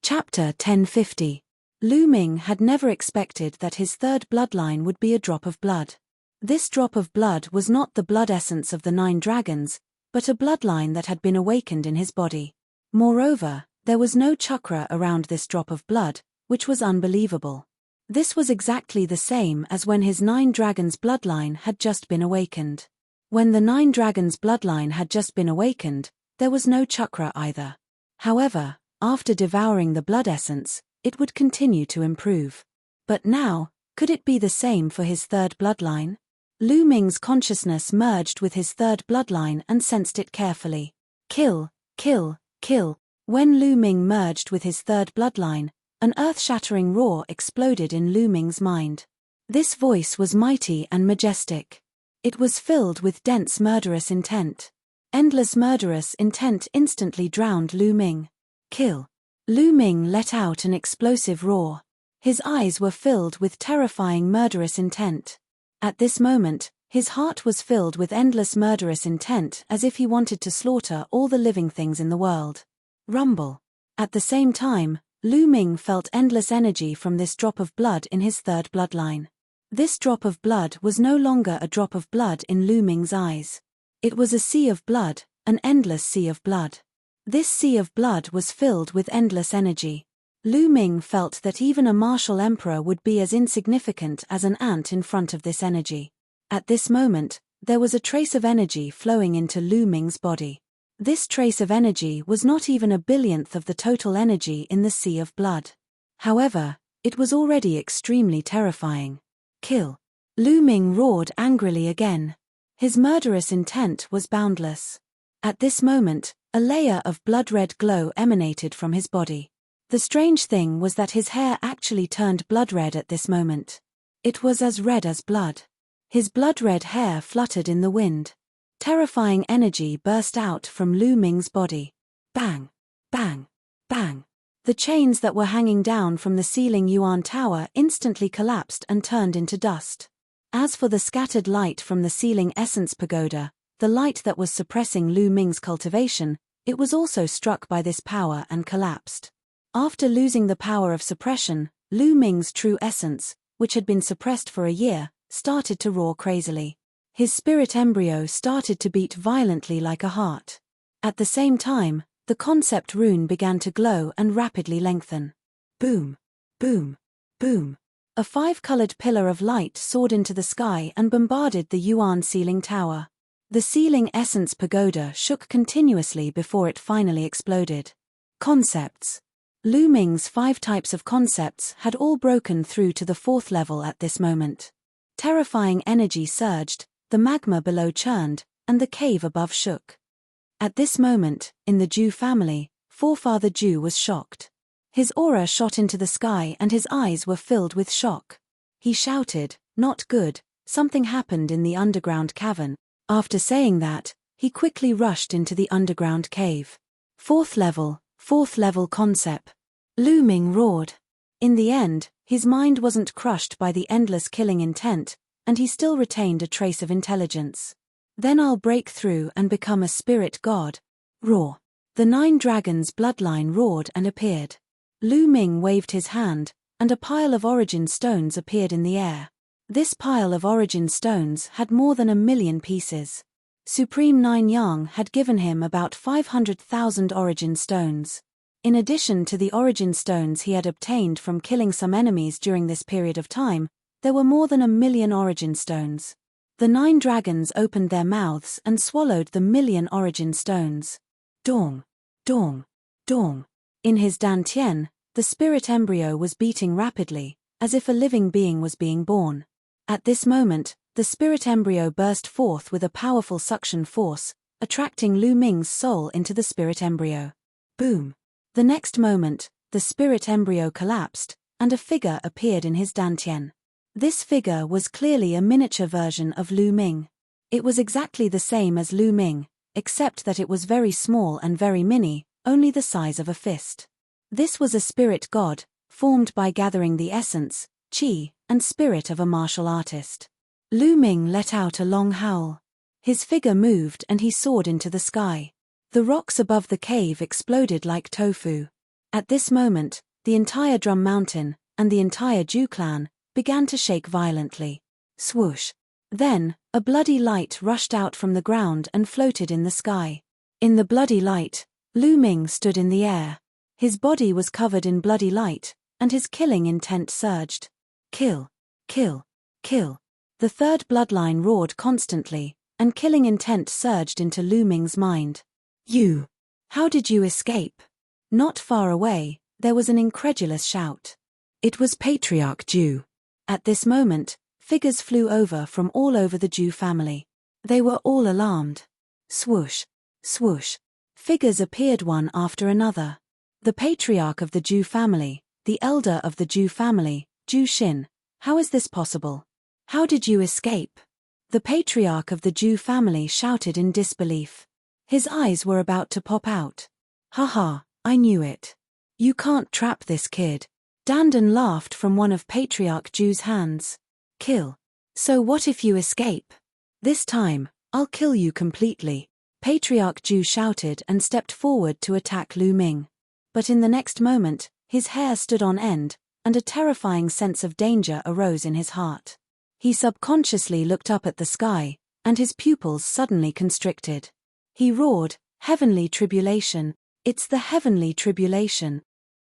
Chapter 1050. Lu Ming had never expected that his third bloodline would be a drop of blood. This drop of blood was not the blood essence of the 9 dragons, but a bloodline that had been awakened in his body. Moreover, there was no chakra around this drop of blood, which was unbelievable. This was exactly the same as when his 9 dragons bloodline had just been awakened. When the 9 dragons bloodline had just been awakened, there was no chakra either. However, after devouring the blood essence, it would continue to improve. But now, could it be the same for his third bloodline? Lu Ming's consciousness merged with his third bloodline and sensed it carefully. Kill, kill, kill. When Lu Ming merged with his third bloodline, an earth-shattering roar exploded in Lu Ming's mind. This voice was mighty and majestic. It was filled with dense murderous intent. Endless murderous intent instantly drowned Lu Ming. Kill. Lu Ming let out an explosive roar. His eyes were filled with terrifying murderous intent. At this moment, his heart was filled with endless murderous intent as if he wanted to slaughter all the living things in the world. Rumble. At the same time, Lu Ming felt endless energy from this drop of blood in his third bloodline. This drop of blood was no longer a drop of blood in Lu Ming's eyes. It was a sea of blood, an endless sea of blood. This sea of blood was filled with endless energy. Lu Ming felt that even a martial emperor would be as insignificant as an ant in front of this energy. At this moment, there was a trace of energy flowing into Lu Ming's body. This trace of energy was not even a billionth of the total energy in the sea of blood. However, it was already extremely terrifying. Kill. Lu Ming roared angrily again. His murderous intent was boundless. At this moment, a layer of blood-red glow emanated from his body. The strange thing was that his hair actually turned blood-red at this moment. It was as red as blood. His blood-red hair fluttered in the wind. Terrifying energy burst out from Lu Ming's body. Bang! Bang! Bang! The chains that were hanging down from the ceiling Yuan Tower instantly collapsed and turned into dust. As for the scattered light from the ceiling Essence Pagoda, the light that was suppressing Lu Ming's cultivation, it was also struck by this power and collapsed. After losing the power of suppression, Lu Ming's true essence, which had been suppressed for a year, started to roar crazily. His spirit embryo started to beat violently like a heart. At the same time, the concept rune began to glow and rapidly lengthen. Boom! Boom! Boom! A 5-colored pillar of light soared into the sky and bombarded the Yuan ceiling tower. The ceiling Essence Pagoda shook continuously before it finally exploded. Concepts. Lu Ming's 5 types of concepts had all broken through to the 4th level at this moment. Terrifying energy surged, the magma below churned, and the cave above shook. At this moment, in the Zhu family, Forefather Zhu was shocked. His aura shot into the sky and his eyes were filled with shock. He shouted, "Not good, something happened in the underground cavern." After saying that, he quickly rushed into the underground cave. 4th level concept. Lu Ming roared. In the end, his mind wasn't crushed by the endless killing intent, and he still retained a trace of intelligence. Then I'll break through and become a spirit god. Roar. The 9 dragons bloodline roared and appeared. Lu Ming waved his hand, and a pile of origin stones appeared in the air. This pile of origin stones had more than 1,000,000 pieces. Supreme 9 Yang had given him about 500,000 origin stones. In addition to the origin stones he had obtained from killing some enemies during this period of time, there were more than 1,000,000 origin stones. The 9 dragons opened their mouths and swallowed the 1,000,000 origin stones. Dong! Dong! Dong! In his dantian, the spirit embryo was beating rapidly, as if a living being was being born. At this moment, the spirit embryo burst forth with a powerful suction force, attracting Lu Ming's soul into the spirit embryo. Boom! The next moment, the spirit embryo collapsed, and a figure appeared in his dantian. This figure was clearly a miniature version of Lu Ming. It was exactly the same as Lu Ming, except that it was very small and very mini, only the size of a fist. This was a spirit god, formed by gathering the essence, qi, and spirit of a martial artist. Lu Ming let out a long howl. His figure moved and he soared into the sky. The rocks above the cave exploded like tofu. At this moment, the entire Drum Mountain, and the entire Jew clan, began to shake violently. Swoosh! Then, a bloody light rushed out from the ground and floated in the sky. In the bloody light, Lu Ming stood in the air. His body was covered in bloody light, and his killing intent surged. Kill! Kill! Kill! The third bloodline roared constantly, and killing intent surged into Lu Ming's mind. You! How did you escape? Not far away, there was an incredulous shout. It was Patriarch Jew. At this moment, figures flew over from all over the Jew family. They were all alarmed. Swoosh! Swoosh! Figures appeared one after another. The patriarch of the Jew family, the elder of the Jew family, Jew Shin. How is this possible? How did you escape? The patriarch of the Jew family shouted in disbelief. His eyes were about to pop out. Haha, I knew it. You can't trap this kid. Dandan laughed from one of Patriarch Jew's hands. Kill. So what if you escape? This time, I'll kill you completely. Patriarch Jew shouted and stepped forward to attack Lu Ming. But in the next moment, his hair stood on end, and a terrifying sense of danger arose in his heart. He subconsciously looked up at the sky, and his pupils suddenly constricted. He roared, "Heavenly tribulation! It's the heavenly tribulation!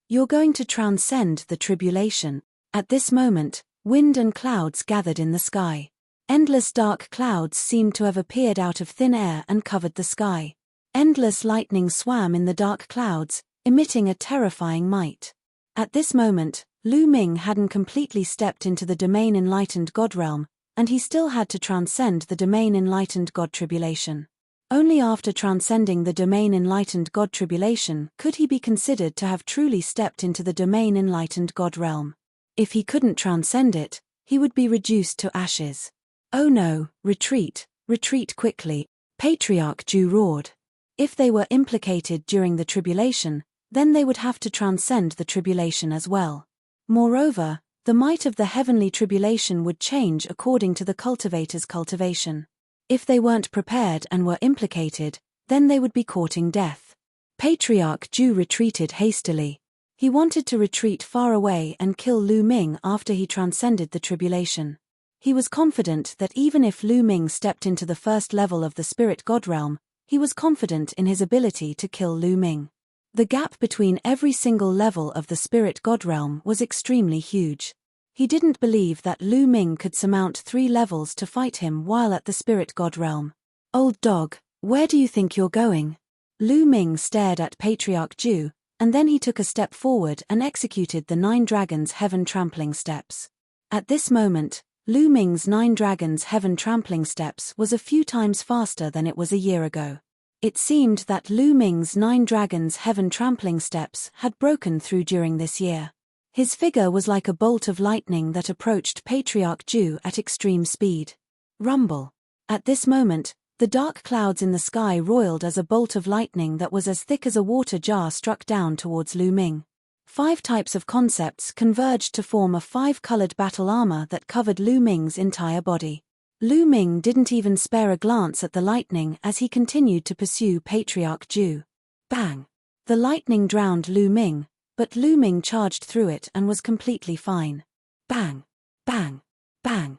You're going to transcend the tribulation." At this moment, wind and clouds gathered in the sky. Endless dark clouds seemed to have appeared out of thin air and covered the sky. Endless lightning swam in the dark clouds, emitting a terrifying might. At this moment, Lu Ming hadn't completely stepped into the domain enlightened God realm, and he still had to transcend the domain enlightened God tribulation. Only after transcending the domain enlightened God tribulation could he be considered to have truly stepped into the domain enlightened God realm. If he couldn't transcend it, he would be reduced to ashes. Oh no, retreat, retreat quickly, Patriarch Jew roared. If they were implicated during the tribulation, then they would have to transcend the tribulation as well. Moreover, the might of the heavenly tribulation would change according to the cultivator's cultivation. If they weren't prepared and were implicated, then they would be courting death. Patriarch Jew retreated hastily. He wanted to retreat far away and kill Lu Ming after he transcended the tribulation. He was confident that even if Lu Ming stepped into the first level of the spirit god realm, he was confident in his ability to kill Lu Ming. The gap between every single level of the spirit god realm was extremely huge. He didn't believe that Lu Ming could surmount 3 levels to fight him while at the spirit god realm. Old dog, where do you think you're going? Lu Ming stared at Patriarch Jew, and then he took a step forward and executed the 9 dragons heaven trampling steps. At this moment, Lu Ming's 9 dragons heaven trampling steps was a few times faster than it was a year ago. It seemed that Lu Ming's 9 dragons heaven trampling steps had broken through during this year. His figure was like a bolt of lightning that approached Patriarch Jew at extreme speed. Rumble. At this moment, the dark clouds in the sky roiled as a bolt of lightning that was as thick as a water jar struck down towards Lu Ming. 5 types of concepts converged to form a 5-colored battle armor that covered Lu Ming's entire body. Lu Ming didn't even spare a glance at the lightning as he continued to pursue Patriarch Jew. Bang! The lightning drowned Lu Ming, but Lu Ming charged through it and was completely fine. Bang! Bang! Bang!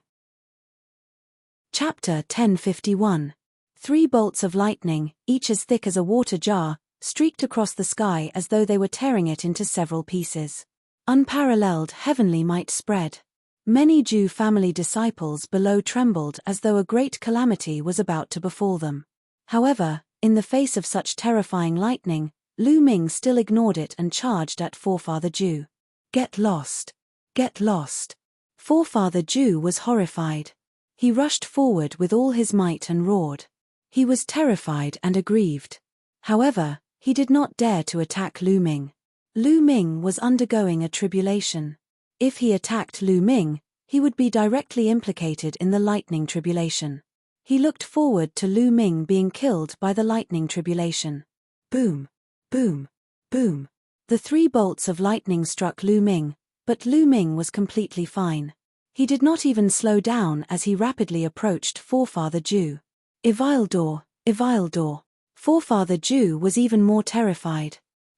Chapter 1051. 3 bolts of lightning, each as thick as a water jar, streaked across the sky as though they were tearing it into several pieces. Unparalleled heavenly might spread. Many Jew family disciples below trembled as though a great calamity was about to befall them. However, in the face of such terrifying lightning, Lu Ming still ignored it and charged at Forefather Jew. Get lost! Get lost! Forefather Jew was horrified. He rushed forward with all his might and roared. He was terrified and aggrieved. However, he did not dare to attack Lu Ming. Lu Ming was undergoing a tribulation. If he attacked Lu Ming, he would be directly implicated in the lightning tribulation. He looked forward to Lu Ming being killed by the lightning tribulation. Boom! Boom! Boom! The 3 bolts of lightning struck Lu Ming, but Lu Ming was completely fine. He did not even slow down as he rapidly approached Forefather Jew. Evildor, Evildor. Forefather Jew was even more terrified.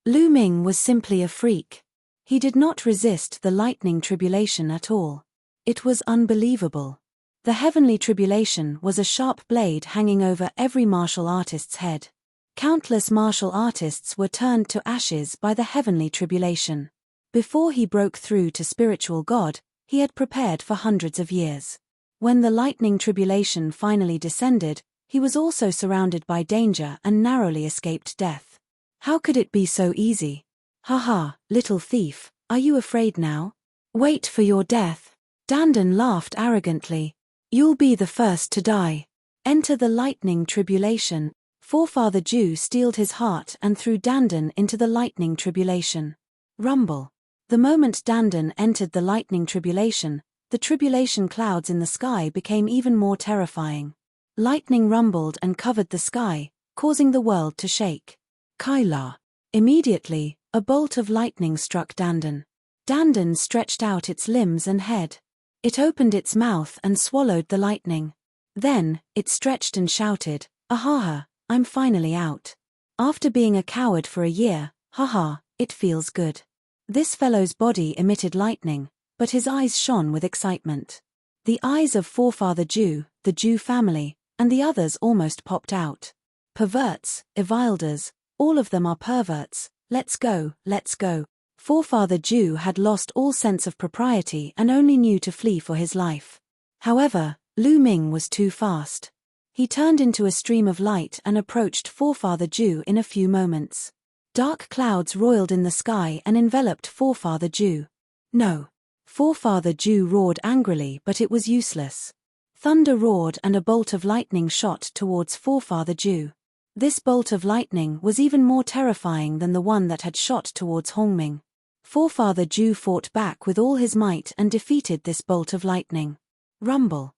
Lu Ming was simply a freak. He did not resist the lightning tribulation at all. It was unbelievable. The heavenly tribulation was a sharp blade hanging over every martial artist's head. Countless martial artists were turned to ashes by the heavenly tribulation. Before he broke through to spiritual God, he had prepared for hundreds of years. When the lightning tribulation finally descended, he was also surrounded by danger and narrowly escaped death. How could it be so easy? Ha, little thief, are you afraid now? Wait for your death. Dandan laughed arrogantly. You'll be the first to die. Enter the lightning tribulation. Forefather Jew steeled his heart and threw Dandan into the lightning tribulation. Rumble. The moment Dandan entered the lightning tribulation, the tribulation clouds in the sky became even more terrifying. Lightning rumbled and covered the sky, causing the world to shake. Kaila. Immediately, a bolt of lightning struck Dandan. Dandan stretched out its limbs and head. It opened its mouth and swallowed the lightning. Then, it stretched and shouted, "Ahaha, I'm finally out. After being a coward for a year, haha, it feels good." This fellow's body emitted lightning, but his eyes shone with excitement. The eyes of Forefather Jew, the Jew family, and the others almost popped out. Perverts, Evilders, all of them are perverts, let's go, let's go. Forefather Jew had lost all sense of propriety and only knew to flee for his life. However, Lu Ming was too fast. He turned into a stream of light and approached Forefather Jew in a few moments. Dark clouds roiled in the sky and enveloped Forefather Jew. No. Forefather Jew roared angrily, but it was useless. Thunder roared and a bolt of lightning shot towards Forefather Jew. This bolt of lightning was even more terrifying than the one that had shot towards Hongming. Forefather Jew fought back with all his might and defeated this bolt of lightning. Rumble.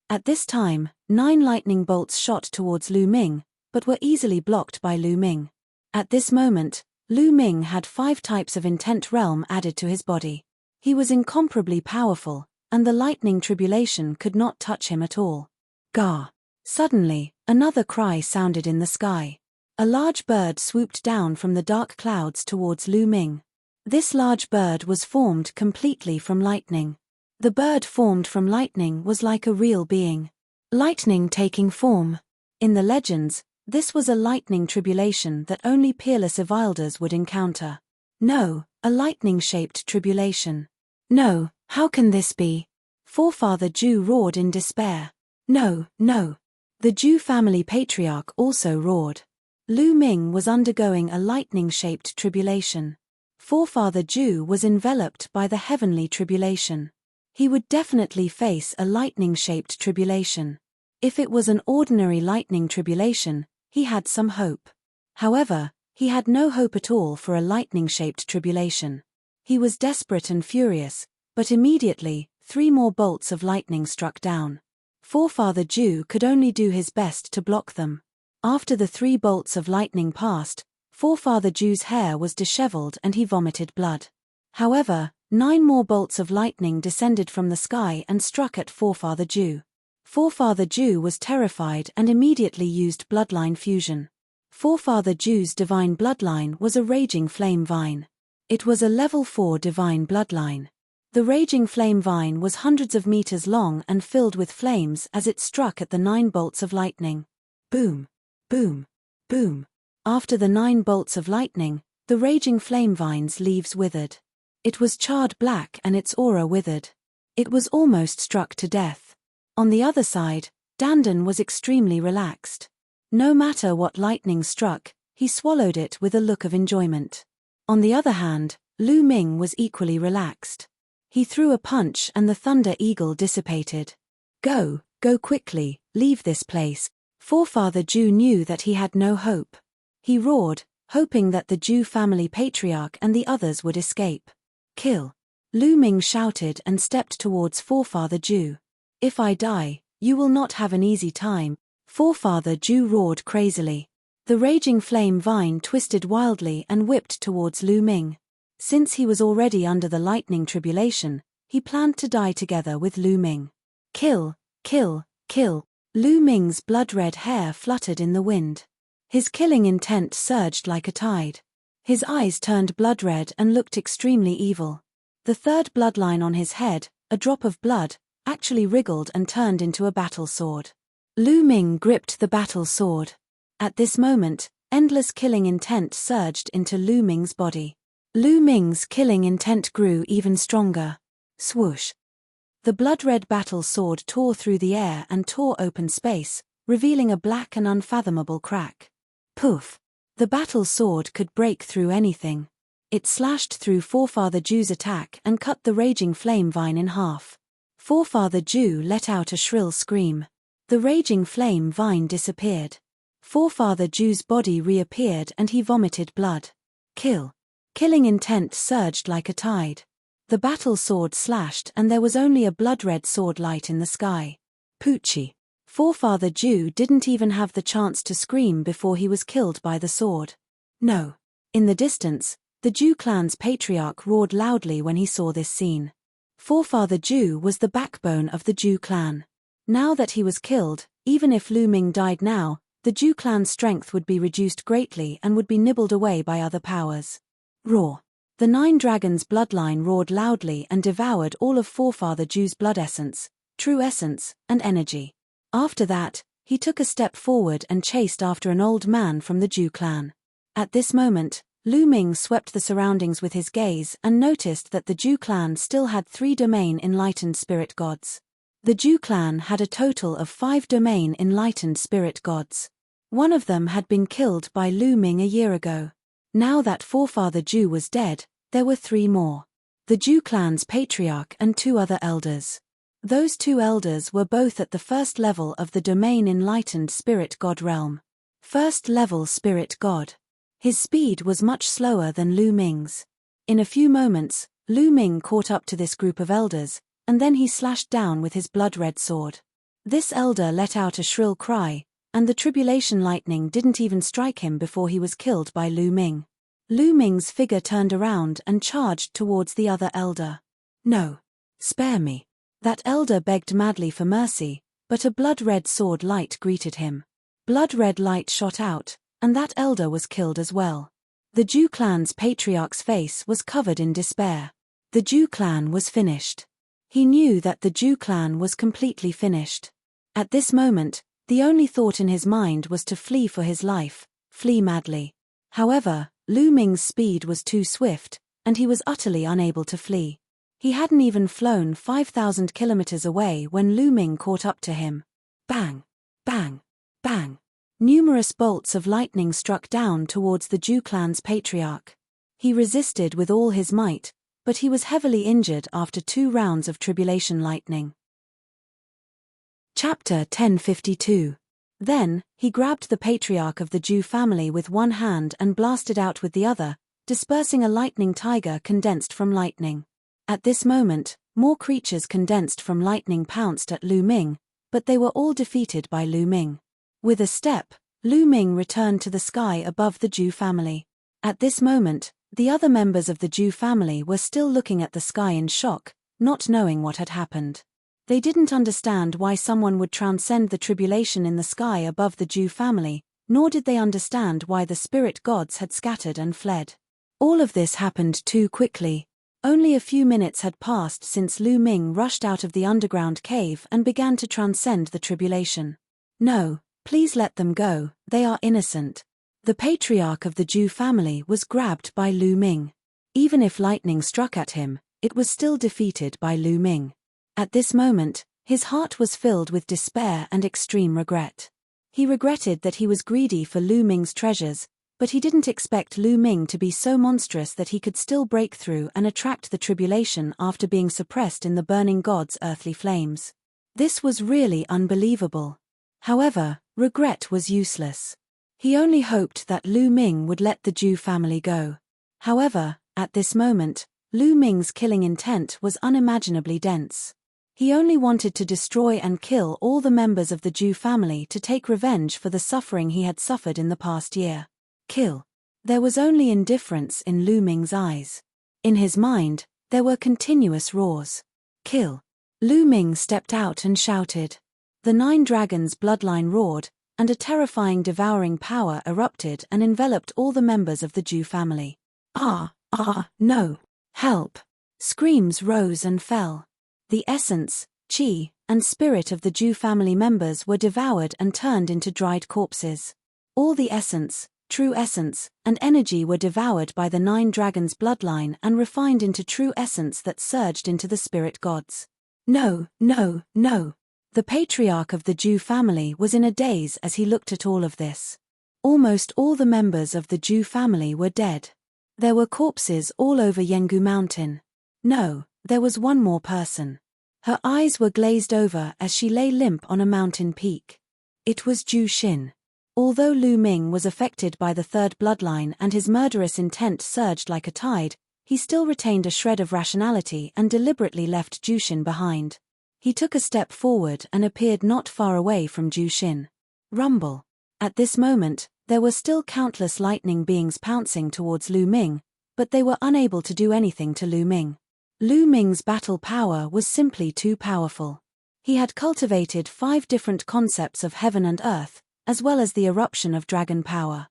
At this time, 9 lightning bolts shot towards Lu Ming, but were easily blocked by Lu Ming. At this moment, Lu Ming had 5 types of intent realm added to his body. He was incomparably powerful, and the lightning tribulation could not touch him at all. Gah! Suddenly, another cry sounded in the sky. A large bird swooped down from the dark clouds towards Lu Ming. This large bird was formed completely from lightning. The bird formed from lightning was like a real being. Lightning taking form. In the legends, this was a lightning tribulation that only peerless Evilders would encounter. No, a lightning-shaped tribulation. No, how can this be? Forefather Jew roared in despair. No. The Jew family patriarch also roared. Lu Ming was undergoing a lightning-shaped tribulation. Forefather Jew was enveloped by the heavenly tribulation. He would definitely face a lightning-shaped tribulation. If it was an ordinary lightning tribulation, he had some hope. However, he had no hope at all for a lightning-shaped tribulation. He was desperate and furious, but immediately, 3 more bolts of lightning struck down. Forefather Jew could only do his best to block them. After the 3 bolts of lightning passed, Forefather Jew's hair was disheveled and he vomited blood. However, 9 more bolts of lightning descended from the sky and struck at Forefather Jew. Forefather Jew was terrified and immediately used bloodline fusion. Forefather Jew's divine bloodline was a raging flame vine. It was a level 4 divine bloodline. The raging flame vine was hundreds of meters long and filled with flames as it struck at the 9 bolts of lightning. Boom! Boom! Boom! After the 9 bolts of lightning, the raging flame vine's leaves withered. It was charred black and its aura withered. It was almost struck to death. On the other side, Dandan was extremely relaxed. No matter what lightning struck, he swallowed it with a look of enjoyment. On the other hand, Lu Ming was equally relaxed. He threw a punch and the thunder eagle dissipated. Go quickly, leave this place. Forefather Jew knew that he had no hope. He roared, hoping that the Jew family patriarch and the others would escape. Kill. Lu Ming shouted and stepped towards Forefather Jew. If I die, you will not have an easy time. Forefather Jew roared crazily. The raging flame vine twisted wildly and whipped towards Lu Ming. Since he was already under the lightning tribulation, he planned to die together with Lu Ming. Kill, kill, kill. Lu Ming's blood-red hair fluttered in the wind. His killing intent surged like a tide. His eyes turned blood red and looked extremely evil. The third bloodline on his head, a drop of blood, actually wriggled and turned into a battle sword. Lu Ming gripped the battle sword. At this moment, endless killing intent surged into Lu Ming's body. Lu Ming's killing intent grew even stronger. Swoosh! The blood-red battle sword tore through the air and tore open space, revealing a black and unfathomable crack. Poof! The battle sword could break through anything. It slashed through Forefather Ju's attack and cut the raging flame vine in half. Forefather Ju let out a shrill scream. The raging flame vine disappeared. Forefather Ju's body reappeared and he vomited blood. Killing intent surged like a tide. The battle sword slashed and there was only a blood-red sword light in the sky. Poochie! Forefather Ju didn't even have the chance to scream before he was killed by the sword. No. In the distance, the Ju clan's patriarch roared loudly when he saw this scene. Forefather Ju was the backbone of the Ju clan. Now that he was killed, even if Lu Ming died now, the Ju clan's strength would be reduced greatly and would be nibbled away by other powers. Roar! The 9 dragons' bloodline roared loudly and devoured all of Forefather Ju's blood essence, true essence, and energy. After that, he took a step forward and chased after an old man from the Ju clan. At this moment, Lu Ming swept the surroundings with his gaze and noticed that the Ju clan still had 3 domain enlightened spirit gods. The Ju clan had a total of 5 domain enlightened spirit gods. One of them had been killed by Lu Ming a year ago. Now that Forefather Ju was dead, there were 3 more. The Ju clan's patriarch and 2 other elders. Those 2 elders were both at the first level of the domain enlightened spirit god realm. First level spirit god. His speed was much slower than Lu Ming's. In a few moments, Lu Ming caught up to this group of elders, and then he slashed down with his blood-red sword. This elder let out a shrill cry, and the tribulation lightning didn't even strike him before he was killed by Lu Ming. Lu Ming's figure turned around and charged towards the other elder. No. Spare me. That elder begged madly for mercy, but a blood-red sword light greeted him. Blood-red light shot out, and that elder was killed as well. The Ju clan's patriarch's face was covered in despair. The Ju clan was finished. He knew that the Ju clan was completely finished. At this moment, the only thought in his mind was to flee for his life, flee madly. However, Lu Ming's speed was too swift, and he was utterly unable to flee. He hadn't even flown 5,000 kilometers away when Lu Ming caught up to him. Bang! Bang! Bang! Numerous bolts of lightning struck down towards the Ju clan's patriarch. He resisted with all his might, but he was heavily injured after 2 rounds of tribulation lightning. Chapter 1052. Then, he grabbed the patriarch of the Ju family with one hand and blasted out with the other, dispersing a lightning tiger condensed from lightning. At this moment, more creatures condensed from lightning pounced at Lu Ming, but they were all defeated by Lu Ming. With a step, Lu Ming returned to the sky above the Ju family. At this moment, the other members of the Ju family were still looking at the sky in shock, not knowing what had happened. They didn't understand why someone would transcend the tribulation in the sky above the Ju family, nor did they understand why the spirit gods had scattered and fled. All of this happened too quickly. Only a few minutes had passed since Lu Ming rushed out of the underground cave and began to transcend the tribulation. No, please let them go, they are innocent. The patriarch of the Ju family was grabbed by Lu Ming. Even if lightning struck at him, it was still defeated by Lu Ming. At this moment, his heart was filled with despair and extreme regret. He regretted that he was greedy for Lu Ming's treasures, but he didn't expect Lu Ming to be so monstrous that he could still break through and attract the tribulation after being suppressed in the burning god's earthly flames. This was really unbelievable. However, regret was useless. He only hoped that Lu Ming would let the Ju family go. However, at this moment, Lu Ming's killing intent was unimaginably dense. He only wanted to destroy and kill all the members of the Ju family to take revenge for the suffering he had suffered in the past year. Kill. There was only indifference in Lu Ming's eyes. In his mind, there were continuous roars. Kill. Lu Ming stepped out and shouted. The 9 dragons' bloodline roared, and a terrifying devouring power erupted and enveloped all the members of the Jew family. No! Help! Screams rose and fell. The essence, chi, and spirit of the Jew family members were devoured and turned into dried corpses. All the essence, true essence, and energy were devoured by the 9 dragons' bloodline and refined into true essence that surged into the spirit gods. No, no, no! The patriarch of the Jew family was in a daze as he looked at all of this. Almost all the members of the Jew family were dead. There were corpses all over Yengu Mountain. No, there was one more person. Her eyes were glazed over as she lay limp on a mountain peak. It was Ju Xin. Although Lu Ming was affected by the 3rd bloodline and his murderous intent surged like a tide, he still retained a shred of rationality and deliberately left Ju Xin behind. He took a step forward and appeared not far away from Ju Xin. Rumble. At this moment, there were still countless lightning beings pouncing towards Lu Ming, but they were unable to do anything to Lu Ming. Lu Ming's battle power was simply too powerful. He had cultivated 5 different concepts of heaven and earth, as well as the eruption of dragon power.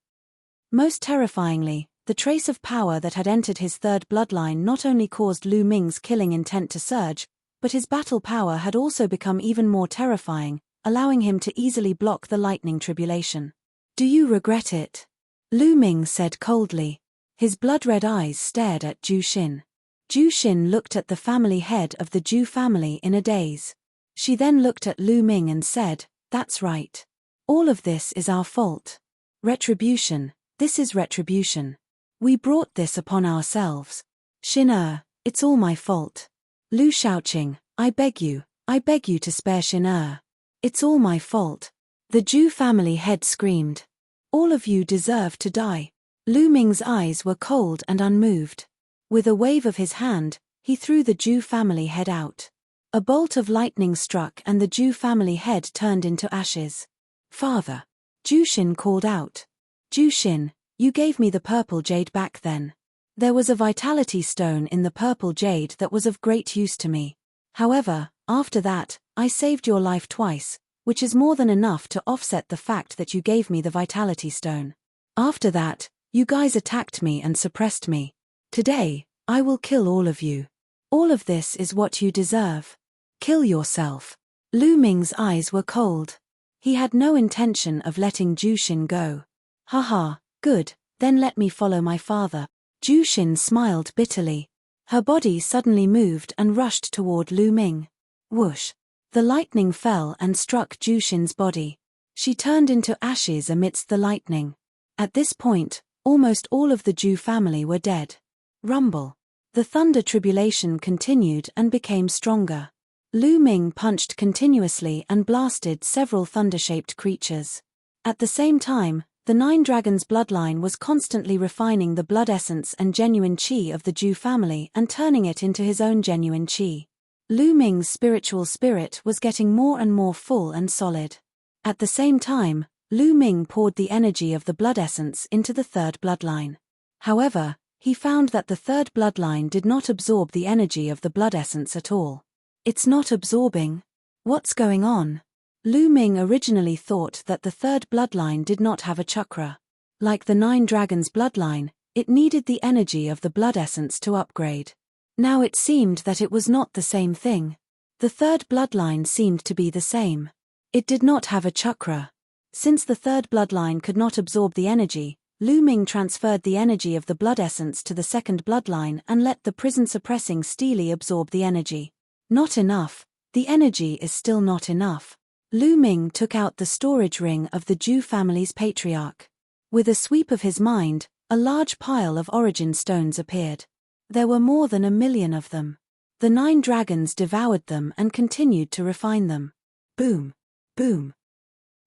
Most terrifyingly, the trace of power that had entered his 3rd bloodline not only caused Lu Ming's killing intent to surge, but his battle power had also become even more terrifying, allowing him to easily block the lightning tribulation. Do you regret it? Lu Ming said coldly. His blood-red eyes stared at Ju Xin. Ju Xin looked at the family head of the Ju family in a daze. She then looked at Lu Ming and said, "That's right. All of this is our fault. Retribution, this is retribution. We brought this upon ourselves. Xin it's all my fault." Lu Shaoqing, I beg you to spare Xin. It's all my fault. The Ju family head screamed. All of you deserve to die. Lu Ming's eyes were cold and unmoved. With a wave of his hand, he threw the Ju family head out. A bolt of lightning struck and the Ju family head turned into ashes. Father! Ju Xin called out. Ju Xin, you gave me the purple jade back then. There was a vitality stone in the purple jade that was of great use to me. However, after that, I saved your life twice, which is more than enough to offset the fact that you gave me the vitality stone. After that, you guys attacked me and suppressed me. Today, I will kill all of you. All of this is what you deserve. Kill yourself. Lu Ming's eyes were cold. He had no intention of letting Ju Xin go. Haha, good, then let me follow my father. Ju Xin smiled bitterly. Her body suddenly moved and rushed toward Lu Ming. Whoosh. The lightning fell and struck Ju Xin's body. She turned into ashes amidst the lightning. At this point, almost all of the Ju family were dead. Rumble. The thunder tribulation continued and became stronger. Lu Ming punched continuously and blasted several thunder-shaped creatures. At the same time, the 9 dragons' bloodline was constantly refining the blood essence and genuine qi of the Ju family and turning it into his own genuine qi. Lu Ming's spiritual spirit was getting more and more full and solid. At the same time, Lu Ming poured the energy of the blood essence into the 3rd bloodline. However, he found that the 3rd bloodline did not absorb the energy of the blood essence at all. It's not absorbing. What's going on? Lu Ming originally thought that the 3rd bloodline did not have a chakra. Like the 9 dragons' bloodline, it needed the energy of the blood essence to upgrade. Now it seemed that it was not the same thing. The 3rd bloodline seemed to be the same. It did not have a chakra. Since the 3rd bloodline could not absorb the energy, Lu Ming transferred the energy of the blood essence to the 2nd bloodline and let the prison-suppressing Steely absorb the energy. Not enough. The energy is still not enough. Lu Ming took out the storage ring of the Ju family's patriarch. With a sweep of his mind, a large pile of origin stones appeared. There were more than 1,000,000 of them. The 9 dragons devoured them and continued to refine them. Boom! Boom!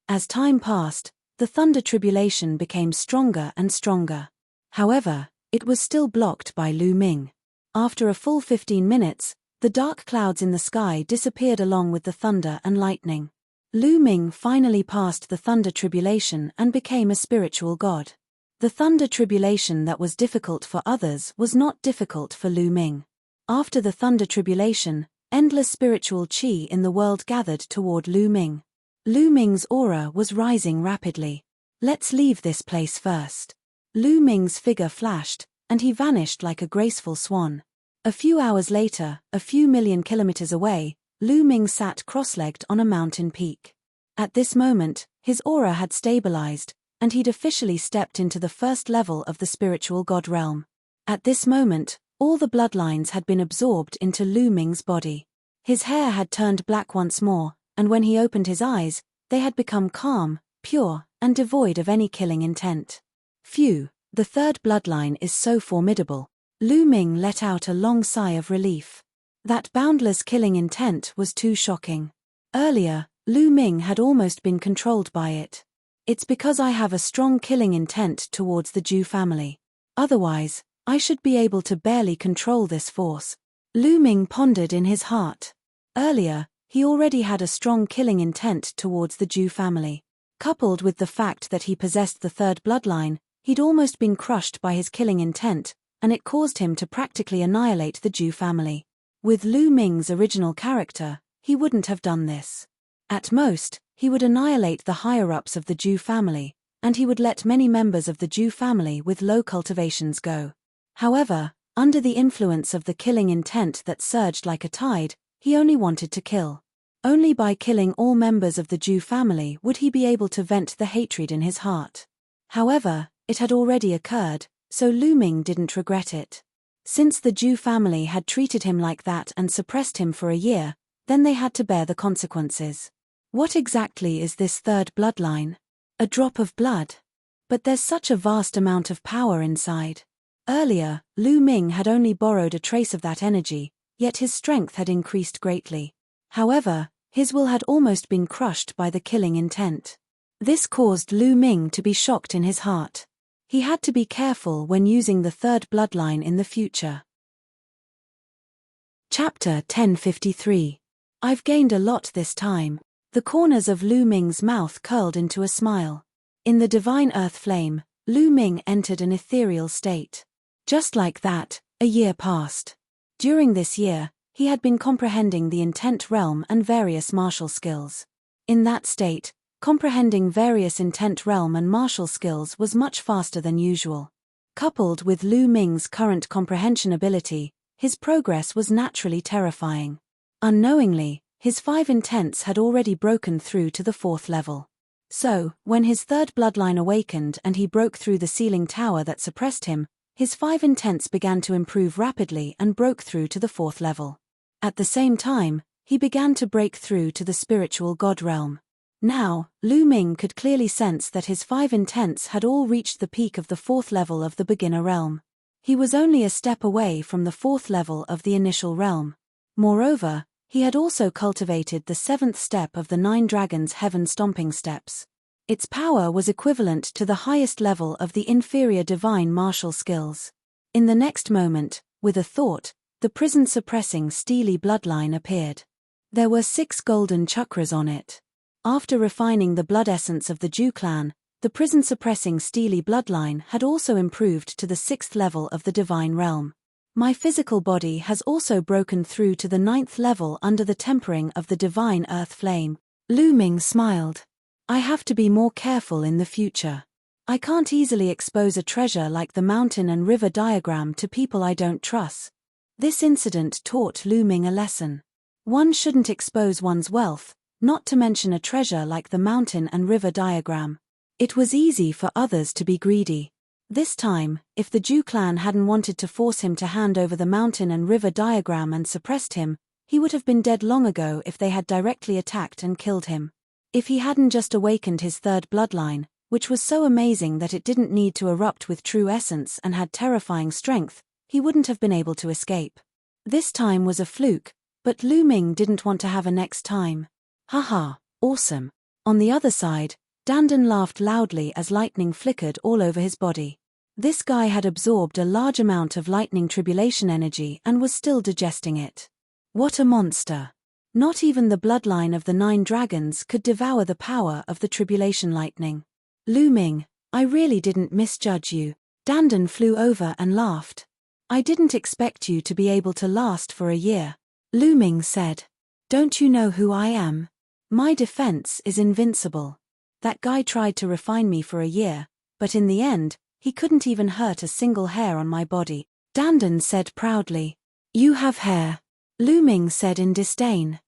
As time passed, the thunder tribulation became stronger and stronger. However, it was still blocked by Lu Ming. After a full 15 minutes, the dark clouds in the sky disappeared along with the thunder and lightning. Lu Ming finally passed the thunder tribulation and became a spiritual god. The thunder tribulation that was difficult for others was not difficult for Lu Ming. After the thunder tribulation, endless spiritual qi in the world gathered toward Lu Ming. Lu Ming's aura was rising rapidly. Let's leave this place first. Lu Ming's figure flashed, and he vanished like a graceful swan. A few hours later, a few million kilometers away, Lu Ming sat cross-legged on a mountain peak. At this moment, his aura had stabilized, and he'd officially stepped into the first level of the spiritual god realm. At this moment, all the bloodlines had been absorbed into Lu Ming's body. His hair had turned black once more, and when he opened his eyes, they had become calm, pure, and devoid of any killing intent. Phew, the third bloodline is so formidable. Lu Ming let out a long sigh of relief. That boundless killing intent was too shocking. Earlier, Lu Ming had almost been controlled by it. It's because I have a strong killing intent towards the Ju family. Otherwise, I should be able to barely control this force. Lu Ming pondered in his heart. Earlier, he already had a strong killing intent towards the Ju family. Coupled with the fact that he possessed the third bloodline, he'd almost been crushed by his killing intent, and it caused him to practically annihilate the Ju family. With Lu Ming's original character, he wouldn't have done this. At most, he would annihilate the higher-ups of the Ju family, and he would let many members of the Ju family with low cultivations go. However, under the influence of the killing intent that surged like a tide, he only wanted to kill. Only by killing all members of the Ju family would he be able to vent the hatred in his heart. However, it had already occurred, so Lu Ming didn't regret it. Since the Ju family had treated him like that and suppressed him for a year, then they had to bear the consequences. What exactly is this third bloodline? A drop of blood. But there's such a vast amount of power inside. Earlier, Lu Ming had only borrowed a trace of that energy, yet his strength had increased greatly. However, his will had almost been crushed by the killing intent. This caused Lu Ming to be shocked in his heart. He had to be careful when using the third bloodline in the future. Chapter 1053. I've gained a lot this time. The corners of Lu Ming's mouth curled into a smile. In the divine earth flame, Lu Ming entered an ethereal state. Just like that, a year passed. During this year, he had been comprehending the intent realm and various martial skills. In that state, comprehending various intent realm and martial skills was much faster than usual. Coupled with Lu Ming's current comprehension ability, his progress was naturally terrifying. Unknowingly, his 5 intents had already broken through to the 4th level. So, when his third bloodline awakened and he broke through the ceiling tower that suppressed him, his 5 intents began to improve rapidly and broke through to the 4th level. At the same time, he began to break through to the spiritual god realm. Now, Lu Ming could clearly sense that his 5 intents had all reached the peak of the 4th level of the beginner realm. He was only a step away from the 4th level of the initial realm. Moreover, he had also cultivated the 7th step of the 9 dragons' heaven stomping steps. Its power was equivalent to the highest level of the inferior divine martial skills. In the next moment, with a thought, the prison-suppressing steely bloodline appeared. There were 6 golden chakras on it. After refining the blood essence of the Ju clan, the prison-suppressing steely bloodline had also improved to the 6th level of the divine realm. My physical body has also broken through to the 9th level under the tempering of the divine earth flame. Lu Ming smiled. I have to be more careful in the future. I can't easily expose a treasure like the mountain and river diagram to people I don't trust. This incident taught Lu Ming a lesson. One shouldn't expose one's wealth, not to mention a treasure like the mountain and river diagram. It was easy for others to be greedy. This time, if the Ju clan hadn't wanted to force him to hand over the mountain and river diagram and suppressed him, he would have been dead long ago if they had directly attacked and killed him. If he hadn't just awakened his third bloodline, which was so amazing that it didn't need to erupt with true essence and had terrifying strength, he wouldn't have been able to escape. This time was a fluke, but Lu Ming didn't want to have a next time. Haha, awesome. On the other side, Dandan laughed loudly as lightning flickered all over his body. This guy had absorbed a large amount of lightning tribulation energy and was still digesting it. What a monster. Not even the bloodline of the 9 dragons could devour the power of the tribulation lightning. Lu Ming, I really didn't misjudge you. Dandan flew over and laughed. I didn't expect you to be able to last for a year. Lu Ming said. Don't you know who I am? My defense is invincible. That guy tried to refine me for a year, but in the end, he couldn't even hurt a single hair on my body, Dandan said proudly. You have hair, Lu Ming said in disdain.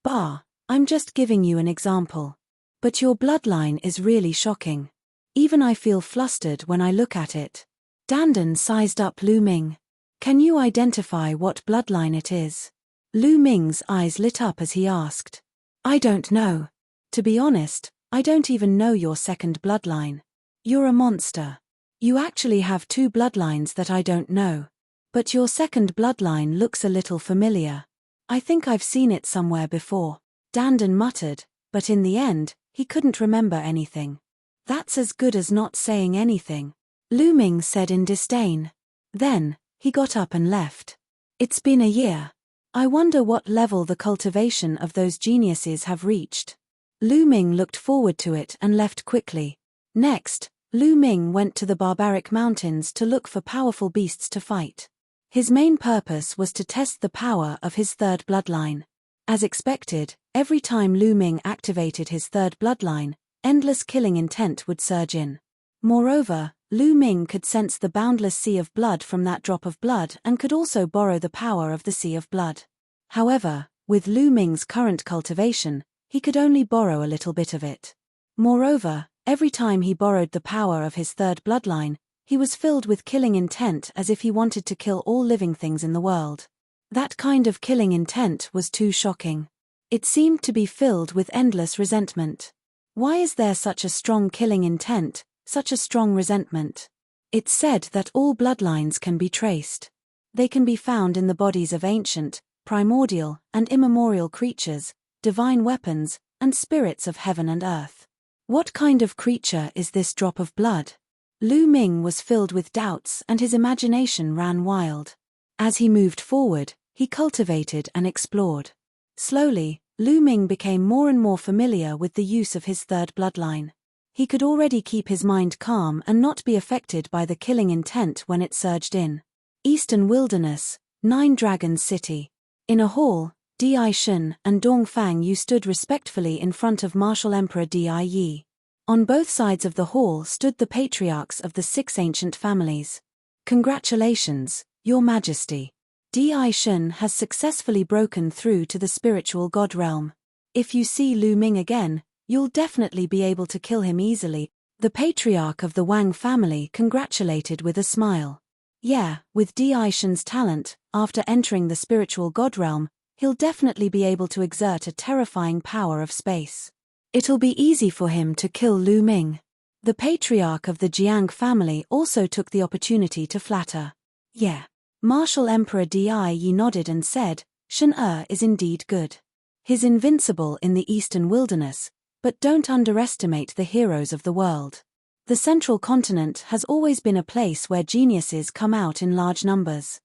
Bah, I'm just giving you an example. But your bloodline is really shocking. Even I feel flustered when I look at it. Dandan sized up Lu Ming. Can you identify what bloodline it is? Lu Ming's eyes lit up as he asked. I don't know. To be honest, I don't even know your second bloodline. You're a monster. You actually have two bloodlines that I don't know. But your second bloodline looks a little familiar. I think I've seen it somewhere before, Dandan muttered, but in the end, he couldn't remember anything. That's as good as not saying anything, Lu Ming said in disdain. Then, he got up and left. It's been a year. I wonder what level the cultivation of those geniuses have reached. Lu Ming looked forward to it and left quickly. Next, Lu Ming went to the barbaric mountains to look for powerful beasts to fight. His main purpose was to test the power of his third bloodline. As expected, every time Lu Ming activated his third bloodline, endless killing intent would surge in. Moreover, Lu Ming could sense the boundless sea of blood from that drop of blood and could also borrow the power of the sea of blood. However, with Lu Ming's current cultivation, he could only borrow a little bit of it. Moreover, every time he borrowed the power of his third bloodline, he was filled with killing intent as if he wanted to kill all living things in the world. That kind of killing intent was too shocking. It seemed to be filled with endless resentment. Why is there such a strong killing intent, such a strong resentment? It's said that all bloodlines can be traced. They can be found in the bodies of ancient, primordial, and immemorial creatures, divine weapons, and spirits of heaven and earth. What kind of creature is this drop of blood? Lu Ming was filled with doubts and his imagination ran wild. As he moved forward, he cultivated and explored. Slowly, Lu Ming became more and more familiar with the use of his third bloodline. He could already keep his mind calm and not be affected by the killing intent when it surged in. Eastern Wilderness, 9 Dragons City. In a hall, Di Shun and Dong Fang Yu stood respectfully in front of Martial Emperor Di Yi. On both sides of the hall stood the patriarchs of the 6 ancient families. Congratulations, Your Majesty. Di Shun has successfully broken through to the spiritual god realm. If you see Lu Ming again, you'll definitely be able to kill him easily. The patriarch of the Wang family congratulated with a smile. Yeah, with Di Shun's talent, after entering the spiritual god realm, he'll definitely be able to exert a terrifying power of space. It'll be easy for him to kill Lu Ming. The patriarch of the Jiang family also took the opportunity to flatter. Yeah. Martial Emperor Di Yi nodded and said, Shun is indeed good. He's invincible in the Eastern Wilderness, but don't underestimate the heroes of the world. The Central Continent has always been a place where geniuses come out in large numbers.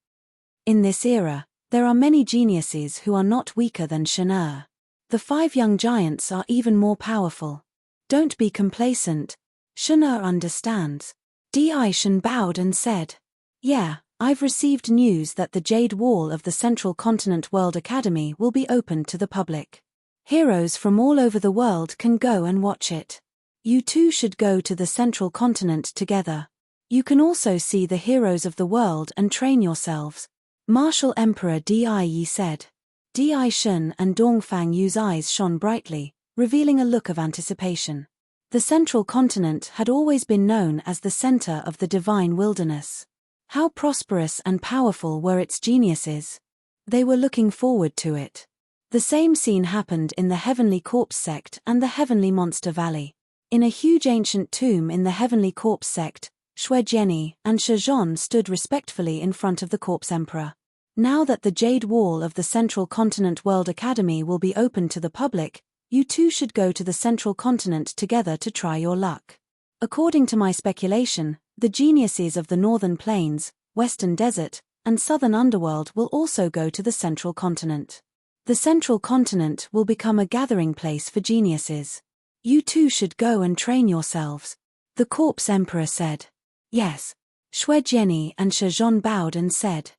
In this era, there are many geniuses who are not weaker than Shun. The 5 young giants are even more powerful. Don't be complacent. Shun understands. Di Shun bowed and said, Yeah, I've received news that the Jade Wall of the Central Continent World Academy will be opened to the public. Heroes from all over the world can go and watch it. You two should go to the Central Continent together. You can also see the heroes of the world and train yourselves. Martial Emperor Di Yi said. Di Shun and Dong Fang Yu's eyes shone brightly, revealing a look of anticipation. The Central Continent had always been known as the center of the divine wilderness. How prosperous and powerful were its geniuses? They were looking forward to it. The same scene happened in the Heavenly Corpse sect and the Heavenly Monster Valley. In a huge ancient tomb in the Heavenly Corpse sect, Shui Jiani and Shizhong stood respectfully in front of the Corpse Emperor. Now that the Jade Wall of the Central Continent World Academy will be open to the public, you two should go to the Central Continent together to try your luck. According to my speculation, the geniuses of the Northern Plains, Western Desert, and Southern Underworld will also go to the Central Continent. The Central Continent will become a gathering place for geniuses. You two should go and train yourselves. The Corpse Emperor said. Yes. Shui Jiani and Shizhong bowed and said.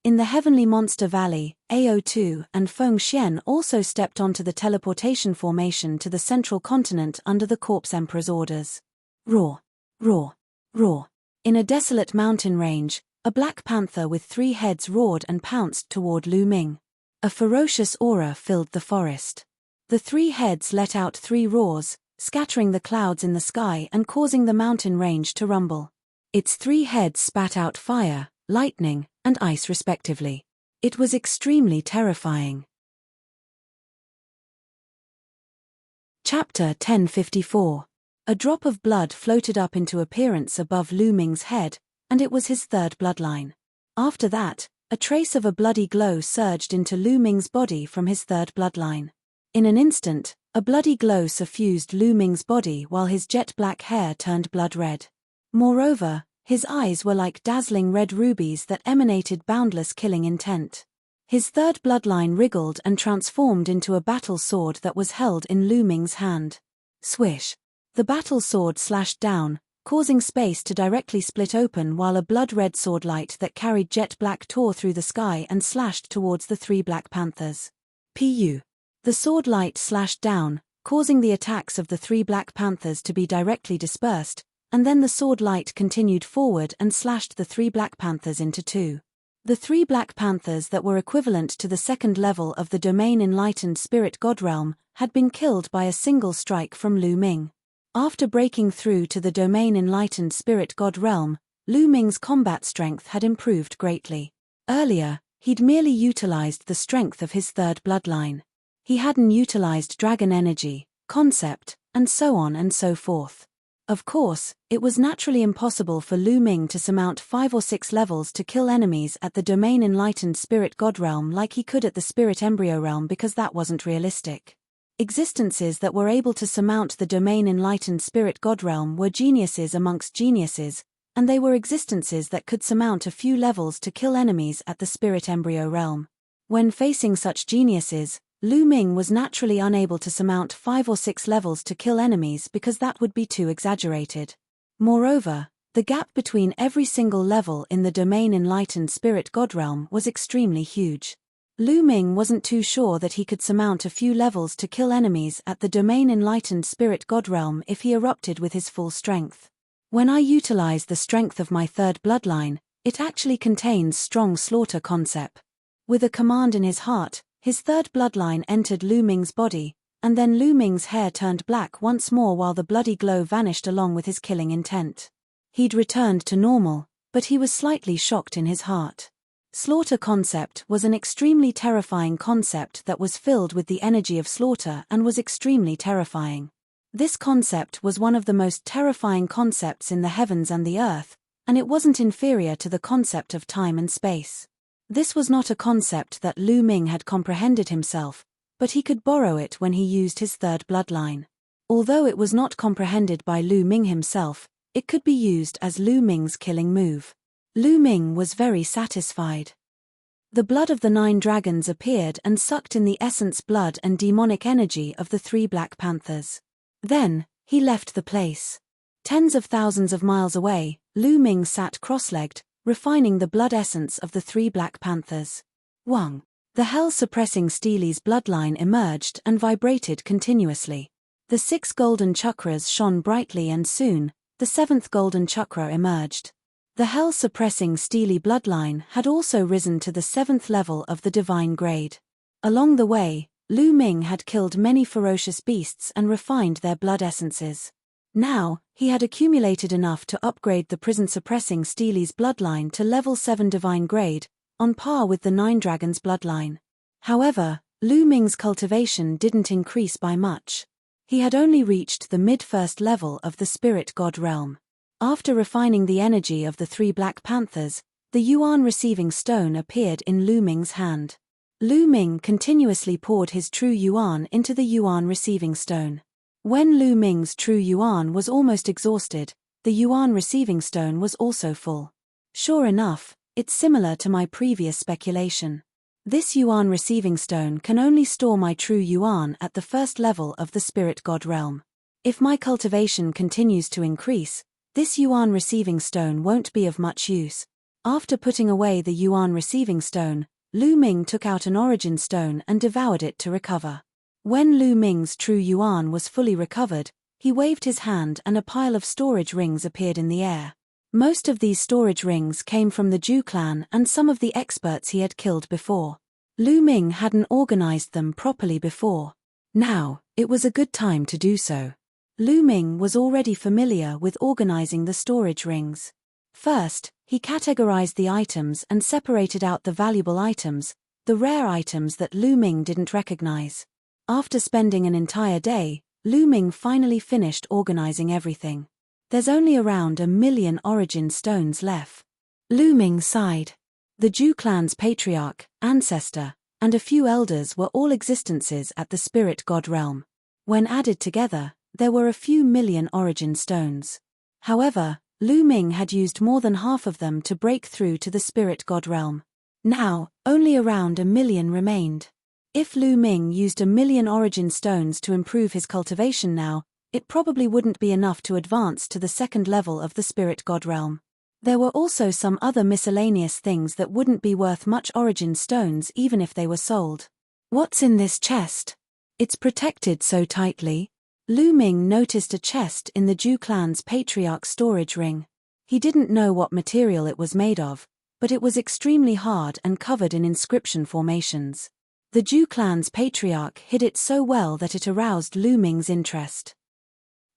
In the Heavenly Monster Valley, AO2 and Feng Xian also stepped onto the teleportation formation to the central continent under the Corpse Emperor's orders. Roar! Roar! Roar! In a desolate mountain range, a black panther with 3 heads roared and pounced toward Lu Ming. A ferocious aura filled the forest. The 3 heads let out 3 roars, scattering the clouds in the sky and causing the mountain range to rumble. Its 3 heads spat out fire, lightning, and ice respectively. It was extremely terrifying. Chapter 1054. A drop of blood floated up into appearance above Lu Ming's head, and it was his 3rd bloodline. After that, a trace of a bloody glow surged into Lu Ming's body from his 3rd bloodline. In an instant, a bloody glow suffused Lu Ming's body while his jet-black hair turned blood red. Moreover, his eyes were like dazzling red rubies that emanated boundless killing intent. His 3rd bloodline wriggled and transformed into a battle sword that was held in Lu Ming's hand. Swish! The battle sword slashed down, causing space to directly split open while a blood-red sword light that carried jet-black tore through the sky and slashed towards the 3 Black Panthers. Pu! The sword light slashed down, causing the attacks of the 3 Black Panthers to be directly dispersed, and then the sword light continued forward and slashed the 3 Black Panthers into 2. The 3 Black Panthers that were equivalent to the 2nd level of the Domain Enlightened Spirit God Realm had been killed by a single strike from Lu Ming. After breaking through to the Domain Enlightened Spirit God Realm, Lu Ming's combat strength had improved greatly. Earlier, he'd merely utilized the strength of his 3rd bloodline. He hadn't utilized dragon energy, concept, and so on and so forth. Of course, it was naturally impossible for Lu Ming to surmount 5 or 6 levels to kill enemies at the Domain Enlightened Spirit God Realm like he could at the Spirit Embryo Realm because that wasn't realistic. Existences that were able to surmount the Domain Enlightened Spirit God Realm were geniuses amongst geniuses, and they were existences that could surmount a few levels to kill enemies at the Spirit Embryo Realm. When facing such geniuses, Lu Ming was naturally unable to surmount 5 or 6 levels to kill enemies because that would be too exaggerated. Moreover, the gap between every single level in the Domain Enlightened Spirit God Realm was extremely huge. Lu Ming wasn't too sure that he could surmount a few levels to kill enemies at the Domain Enlightened Spirit God Realm if he erupted with his full strength. When I utilize the strength of my 3rd bloodline, it actually contains strong slaughter concept. With a command in his heart, his 3rd bloodline entered Lu Ming's body, and then Lu Ming's hair turned black once more while the bloody glow vanished along with his killing intent. He'd returned to normal, but he was slightly shocked in his heart. Slaughter concept was an extremely terrifying concept that was filled with the energy of slaughter and was extremely terrifying. This concept was one of the most terrifying concepts in the heavens and the earth, and it wasn't inferior to the concept of time and space. This was not a concept that Lu Ming had comprehended himself, but he could borrow it when he used his 3rd bloodline. Although it was not comprehended by Lu Ming himself, it could be used as Lu Ming's killing move. Lu Ming was very satisfied. The blood of the 9 dragons appeared and sucked in the essence blood and demonic energy of the 3 Black Panthers. Then, he left the place. Tens of thousands of miles away, Lu Ming sat cross-legged, refining the blood essence of the 3 Black Panthers. Wang. The hell-suppressing Steely's bloodline emerged and vibrated continuously. The 6 golden chakras shone brightly and soon, the 7th golden chakra emerged. The hell-suppressing Steely bloodline had also risen to the 7th level of the divine grade. Along the way, Lu Ming had killed many ferocious beasts and refined their blood essences. Now, he had accumulated enough to upgrade the prison-suppressing Steely's bloodline to level 7 divine grade, on par with the 9 dragons' bloodline. However, Lu Ming's cultivation didn't increase by much. He had only reached the mid-first level of the Spirit God Realm. After refining the energy of the 3 Black Panthers, the Yuan receiving stone appeared in Lu Ming's hand. Lu Ming continuously poured his true Yuan into the Yuan receiving stone. When Lu Ming's true Yuan was almost exhausted, the Yuan receiving stone was also full. Sure enough, it's similar to my previous speculation. This Yuan receiving stone can only store my true Yuan at the first level of the Spirit God Realm. If my cultivation continues to increase, this Yuan receiving stone won't be of much use. After putting away the Yuan receiving stone, Lu Ming took out an origin stone and devoured it to recover. When Lu Ming's true Yuan was fully recovered, he waved his hand and a pile of storage rings appeared in the air. Most of these storage rings came from the Zhu clan and some of the experts he had killed before. Lu Ming hadn't organized them properly before. Now, it was a good time to do so. Lu Ming was already familiar with organizing the storage rings. First, he categorized the items and separated out the valuable items, the rare items that Lu Ming didn't recognize. After spending an entire day, Lu Ming finally finished organizing everything. There's only around 1 million origin stones left. Lu Ming sighed. The Zhu clan's patriarch, ancestor, and a few elders were all existences at the spirit god realm. When added together, there were a few million origin stones. However, Lu Ming had used more than half of them to break through to the spirit god realm. Now, only around 1 million remained. If Lu Ming used 1 million origin stones to improve his cultivation now, it probably wouldn't be enough to advance to the second level of the spirit god realm. There were also some other miscellaneous things that wouldn't be worth much origin stones even if they were sold. What's in this chest? It's protected so tightly. Lu Ming noticed a chest in the Zhu clan's patriarch's storage ring. He didn't know what material it was made of, but it was extremely hard and covered in inscription formations. The Zhu clan's patriarch hid it so well that it aroused Lu Ming's interest.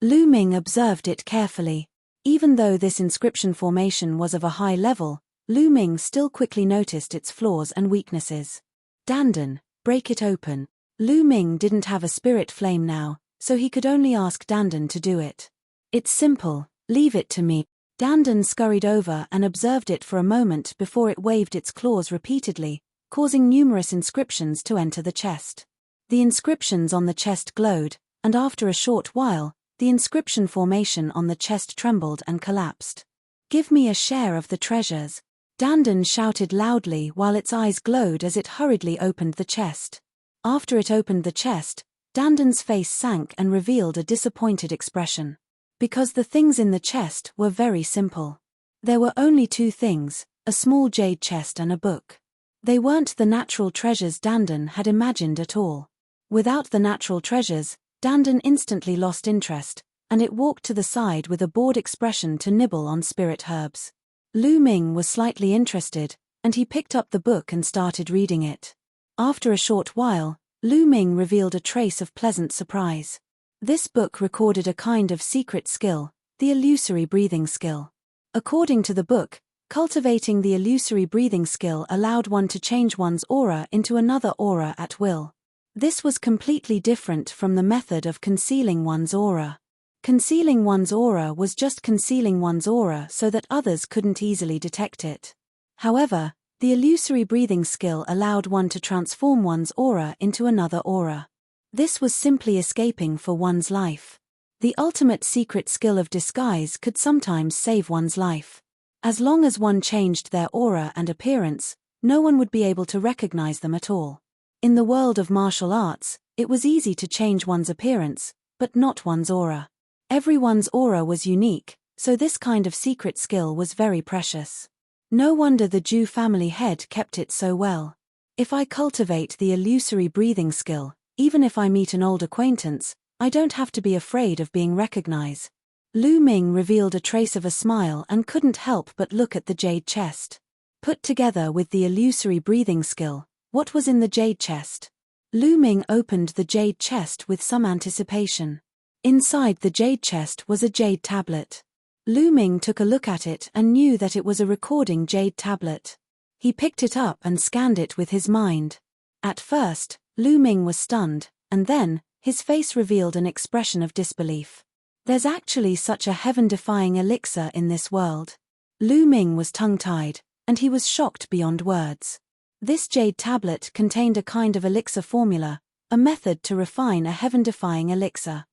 Lu Ming observed it carefully. Even though this inscription formation was of a high level, Lu Ming still quickly noticed its flaws and weaknesses. Dandan, break it open. Lu Ming didn't have a spirit flame now, so he could only ask Dandan to do it. It's simple, leave it to me. Dandan scurried over and observed it for a moment before it waved its claws repeatedly, causing numerous inscriptions to enter the chest. The inscriptions on the chest glowed, and after a short while, the inscription formation on the chest trembled and collapsed. Give me a share of the treasures. Dandan shouted loudly while its eyes glowed as it hurriedly opened the chest. After it opened the chest, Dandan's face sank and revealed a disappointed expression. Because the things in the chest were very simple. There were only 2 things, a small jade chest and a book. They weren't the natural treasures Dandan had imagined at all. Without the natural treasures, Dandan instantly lost interest, and it walked to the side with a bored expression to nibble on spirit herbs. Lu Ming was slightly interested, and he picked up the book and started reading it. After a short while, Lu Ming revealed a trace of pleasant surprise. This book recorded a kind of secret skill, the illusory breathing skill. According to the book, cultivating the illusory breathing skill allowed one to change one's aura into another aura at will. This was completely different from the method of concealing one's aura. Concealing one's aura was just concealing one's aura so that others couldn't easily detect it. However, the illusory breathing skill allowed one to transform one's aura into another aura. This was simply escaping for one's life. The ultimate secret skill of disguise could sometimes save one's life. As long as one changed their aura and appearance, no one would be able to recognize them at all. In the world of martial arts, it was easy to change one's appearance, but not one's aura. Everyone's aura was unique, so this kind of secret skill was very precious. No wonder the Zhu family head kept it so well. If I cultivate the illusory breathing skill, even if I meet an old acquaintance, I don't have to be afraid of being recognized. Lu Ming revealed a trace of a smile and couldn't help but look at the jade chest. Put together with the illusory breathing skill, what was in the jade chest? Lu Ming opened the jade chest with some anticipation. Inside the jade chest was a jade tablet. Lu Ming took a look at it and knew that it was a recording jade tablet. He picked it up and scanned it with his mind. At first, Lu Ming was stunned, and then, his face revealed an expression of disbelief. There's actually such a heaven-defying elixir in this world. Lu Ming was tongue-tied, and he was shocked beyond words. This jade tablet contained a kind of elixir formula, a method to refine a heaven-defying elixir.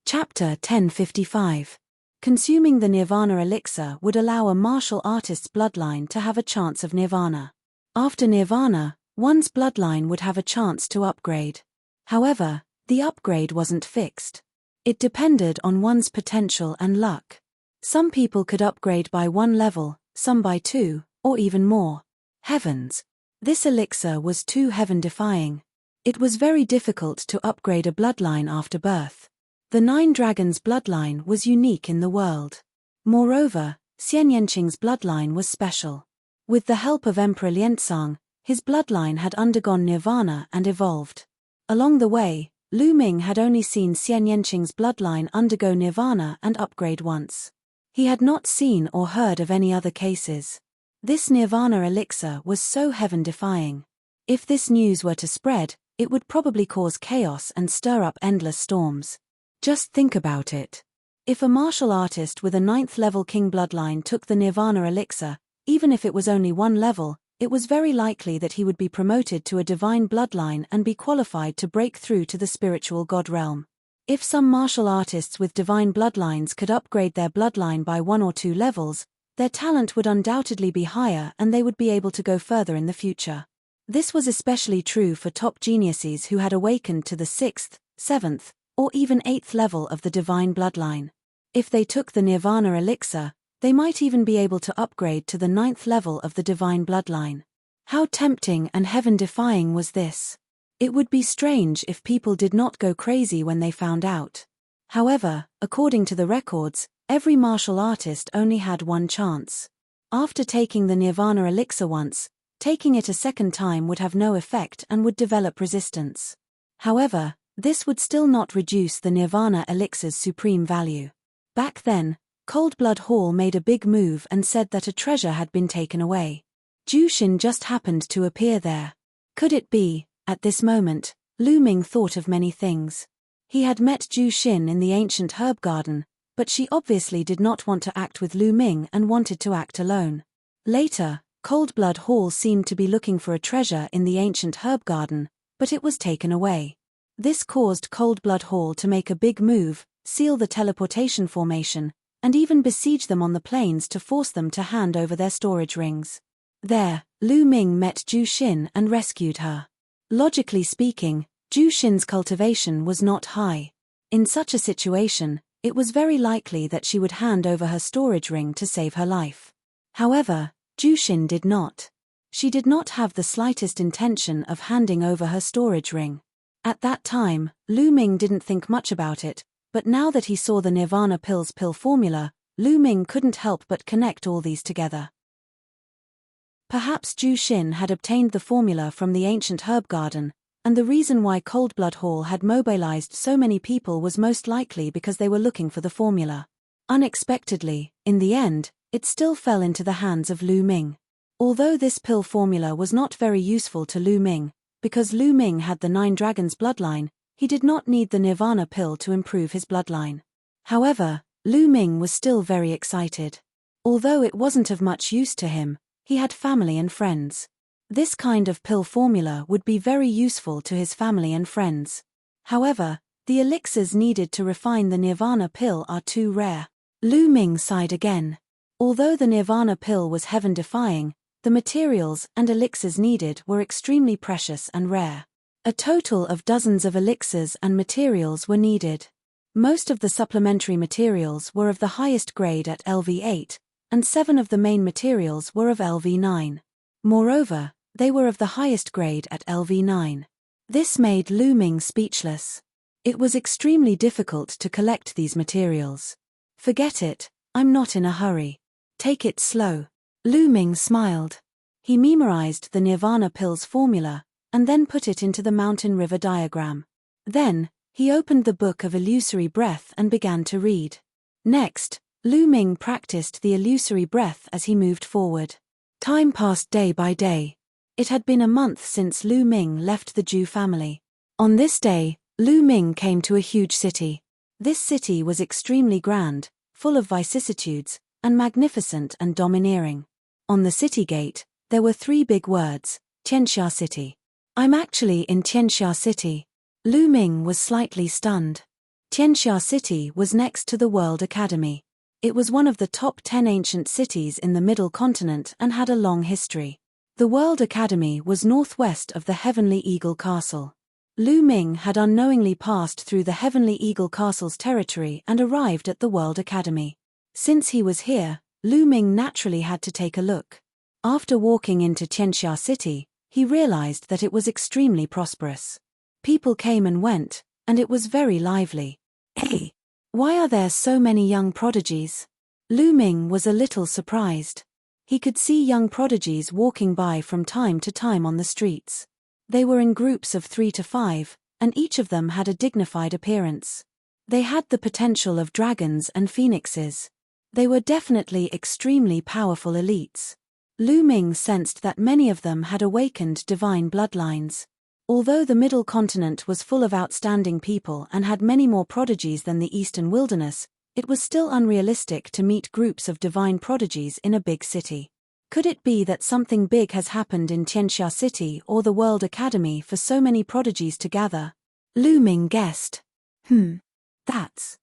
Chapter 1055. Consuming the Nirvana elixir would allow a martial artist's bloodline to have a chance of Nirvana. After Nirvana, one's bloodline would have a chance to upgrade. However, the upgrade wasn't fixed. It depended on one's potential and luck. Some people could upgrade by 1 level, some by 2, or even more. Heavens! This elixir was too heaven-defying. It was very difficult to upgrade a bloodline after birth. The 9 dragons' bloodline was unique in the world. Moreover, Xian Yanqing's bloodline was special. With the help of Emperor Lianzang, his bloodline had undergone nirvana and evolved. Along the way, Lu Ming had only seen Xian Yanqing's bloodline undergo nirvana and upgrade once. He had not seen or heard of any other cases. This nirvana elixir was so heaven-defying. If this news were to spread, it would probably cause chaos and stir up endless storms. Just think about it. If a martial artist with a 9th level king bloodline took the nirvana elixir, even if it was only 1 level, it was very likely that he would be promoted to a divine bloodline and be qualified to break through to the spiritual god realm. If some martial artists with divine bloodlines could upgrade their bloodline by 1 or 2 levels, their talent would undoubtedly be higher and they would be able to go further in the future. This was especially true for top geniuses who had awakened to the 6th, 7th, or even 8th level of the divine bloodline. If they took the nirvana elixir, they might even be able to upgrade to the 9th level of the divine bloodline. How tempting and heaven-defying was this? It would be strange if people did not go crazy when they found out. However, according to the records, every martial artist only had 1 chance. After taking the nirvana elixir once, taking it a second time would have no effect and would develop resistance. However, this would still not reduce the nirvana elixir's supreme value. Back then, Cold Blood Hall made a big move and said that a treasure had been taken away. Zhu Xin just happened to appear there. Could it be? At this moment, Lu Ming thought of many things. He had met Zhu Xin in the ancient herb garden, but she obviously did not want to act with Lu Ming and wanted to act alone. Later, Cold Blood Hall seemed to be looking for a treasure in the ancient herb garden, but it was taken away. This caused Cold Blood Hall to make a big move, seal the teleportation formation, and even besiege them on the plains to force them to hand over their storage rings. There, Lu Ming met Zhu Xin and rescued her. Logically speaking, Zhu Xin's cultivation was not high. In such a situation, it was very likely that she would hand over her storage ring to save her life. However, Zhu Xin did not. She did not have the slightest intention of handing over her storage ring. At that time, Lu Ming didn't think much about it, but now that he saw the Nirvana Pills pill formula, Lu Ming couldn't help but connect all these together. Perhaps Zhu Xin had obtained the formula from the ancient herb garden, and the reason why Cold Blood Hall had mobilized so many people was most likely because they were looking for the formula. Unexpectedly, in the end, it still fell into the hands of Lu Ming. Although this pill formula was not very useful to Lu Ming, because Lu Ming had the 9 dragons bloodline, he did not need the Nirvana pill to improve his bloodline. However, Lu Ming was still very excited. Although it wasn't of much use to him, he had family and friends. This kind of pill formula would be very useful to his family and friends. However, the elixirs needed to refine the Nirvana pill are too rare. Lu Ming sighed again. Although the Nirvana pill was heaven-defying, the materials and elixirs needed were extremely precious and rare. A total of dozens of elixirs and materials were needed. Most of the supplementary materials were of the highest grade at LV8, and 7 of the main materials were of LV9. Moreover, they were of the highest grade at LV9. This made Lu Ming speechless. It was extremely difficult to collect these materials. Forget it, I'm not in a hurry. Take it slow. Lu Ming smiled. He memorized the Nirvana Pills formula, and then put it into the mountain river diagram. Then, he opened the Book of Illusory Breath and began to read. Next, Lu Ming practiced the illusory breath as he moved forward. Time passed day by day. It had been a month since Lu Ming left the Zhu family. On this day, Lu Ming came to a huge city. This city was extremely grand, full of vicissitudes, and magnificent and domineering. On the city gate, there were 3 big words, Tianxia City. I'm actually in Tianxia City. Lu Ming was slightly stunned. Tianxia City was next to the World Academy. It was one of the top 10 ancient cities in the Middle Continent and had a long history. The World Academy was northwest of the Heavenly Eagle Castle. Lu Ming had unknowingly passed through the Heavenly Eagle Castle's territory and arrived at the World Academy. Since he was here, Lu Ming naturally had to take a look. After walking into Tianxia City, he realized that it was extremely prosperous. People came and went, and it was very lively. Hey! Why are there so many young prodigies? Lu Ming was a little surprised. He could see young prodigies walking by from time to time on the streets. They were in groups of 3 to 5, and each of them had a dignified appearance. They had the potential of dragons and phoenixes. They were definitely extremely powerful elites. Lu Ming sensed that many of them had awakened divine bloodlines. Although the Middle Continent was full of outstanding people and had many more prodigies than the Eastern Wilderness, it was still unrealistic to meet groups of divine prodigies in a big city. Could it be that something big has happened in Tianxia City or the World Academy for so many prodigies to gather? Lu Ming guessed. That's...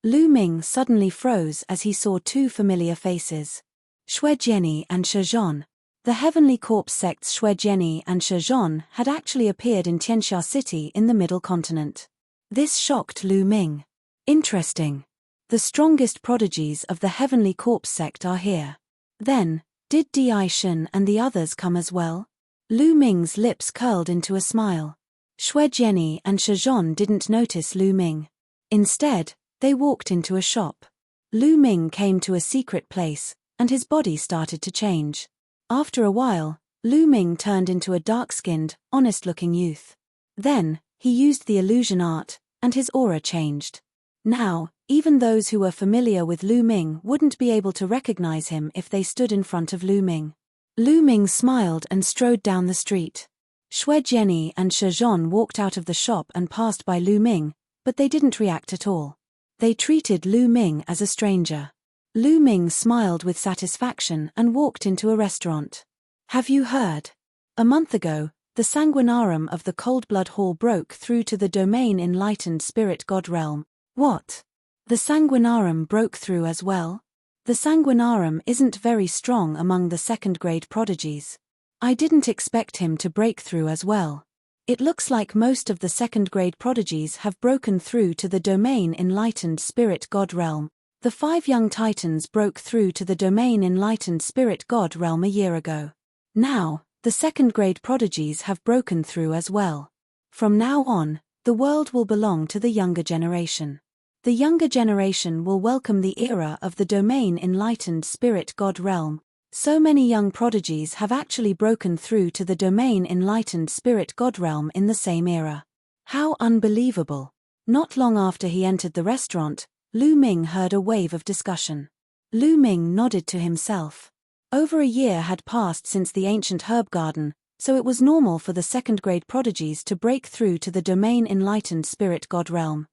Lu Ming suddenly froze as he saw two familiar faces. Shuejiani and Shizhong. The Heavenly Corpse sects Shuejiani and Shizhong had actually appeared in Tianxia City in the Middle Continent. This shocked Lu Ming. Interesting. The strongest prodigies of the Heavenly Corpse sect are here. Then, did Di Shen and the others come as well? Lu Ming's lips curled into a smile. Shuejiani and Shizhong didn't notice Lu Ming. Instead, they walked into a shop. Lu Ming came to a secret place, and his body started to change. After a while, Lu Ming turned into a dark-skinned, honest-looking youth. Then, he used the illusion art, and his aura changed. Now, even those who were familiar with Lu Ming wouldn't be able to recognize him if they stood in front of Lu Ming. Lu Ming smiled and strode down the street. Shuejiani and Shizhong walked out of the shop and passed by Lu Ming, but they didn't react at all. They treated Lu Ming as a stranger. Lu Ming smiled with satisfaction and walked into a restaurant. Have you heard? A month ago, the Sanguinarum of the Cold Blood Hall broke through to the domain Enlightened Spirit God realm. What? The Sanguinarum broke through as well? The Sanguinarum isn't very strong among the second-grade prodigies. I didn't expect him to break through as well. It looks like most of the second-grade prodigies have broken through to the domain Enlightened Spirit God realm. The 5 young titans broke through to the domain Enlightened Spirit God realm a year ago. Now, the second-grade prodigies have broken through as well. From now on, the world will belong to the younger generation. The younger generation will welcome the era of the domain Enlightened Spirit God realm. So many young prodigies have actually broken through to the domain Enlightened Spirit God realm in the same era. How unbelievable! Not long after he entered the restaurant, Lu Ming heard a wave of discussion. Lu Ming nodded to himself. Over a year had passed since the ancient herb garden, so it was normal for the second-grade prodigies to break through to the domain Enlightened Spirit God realm.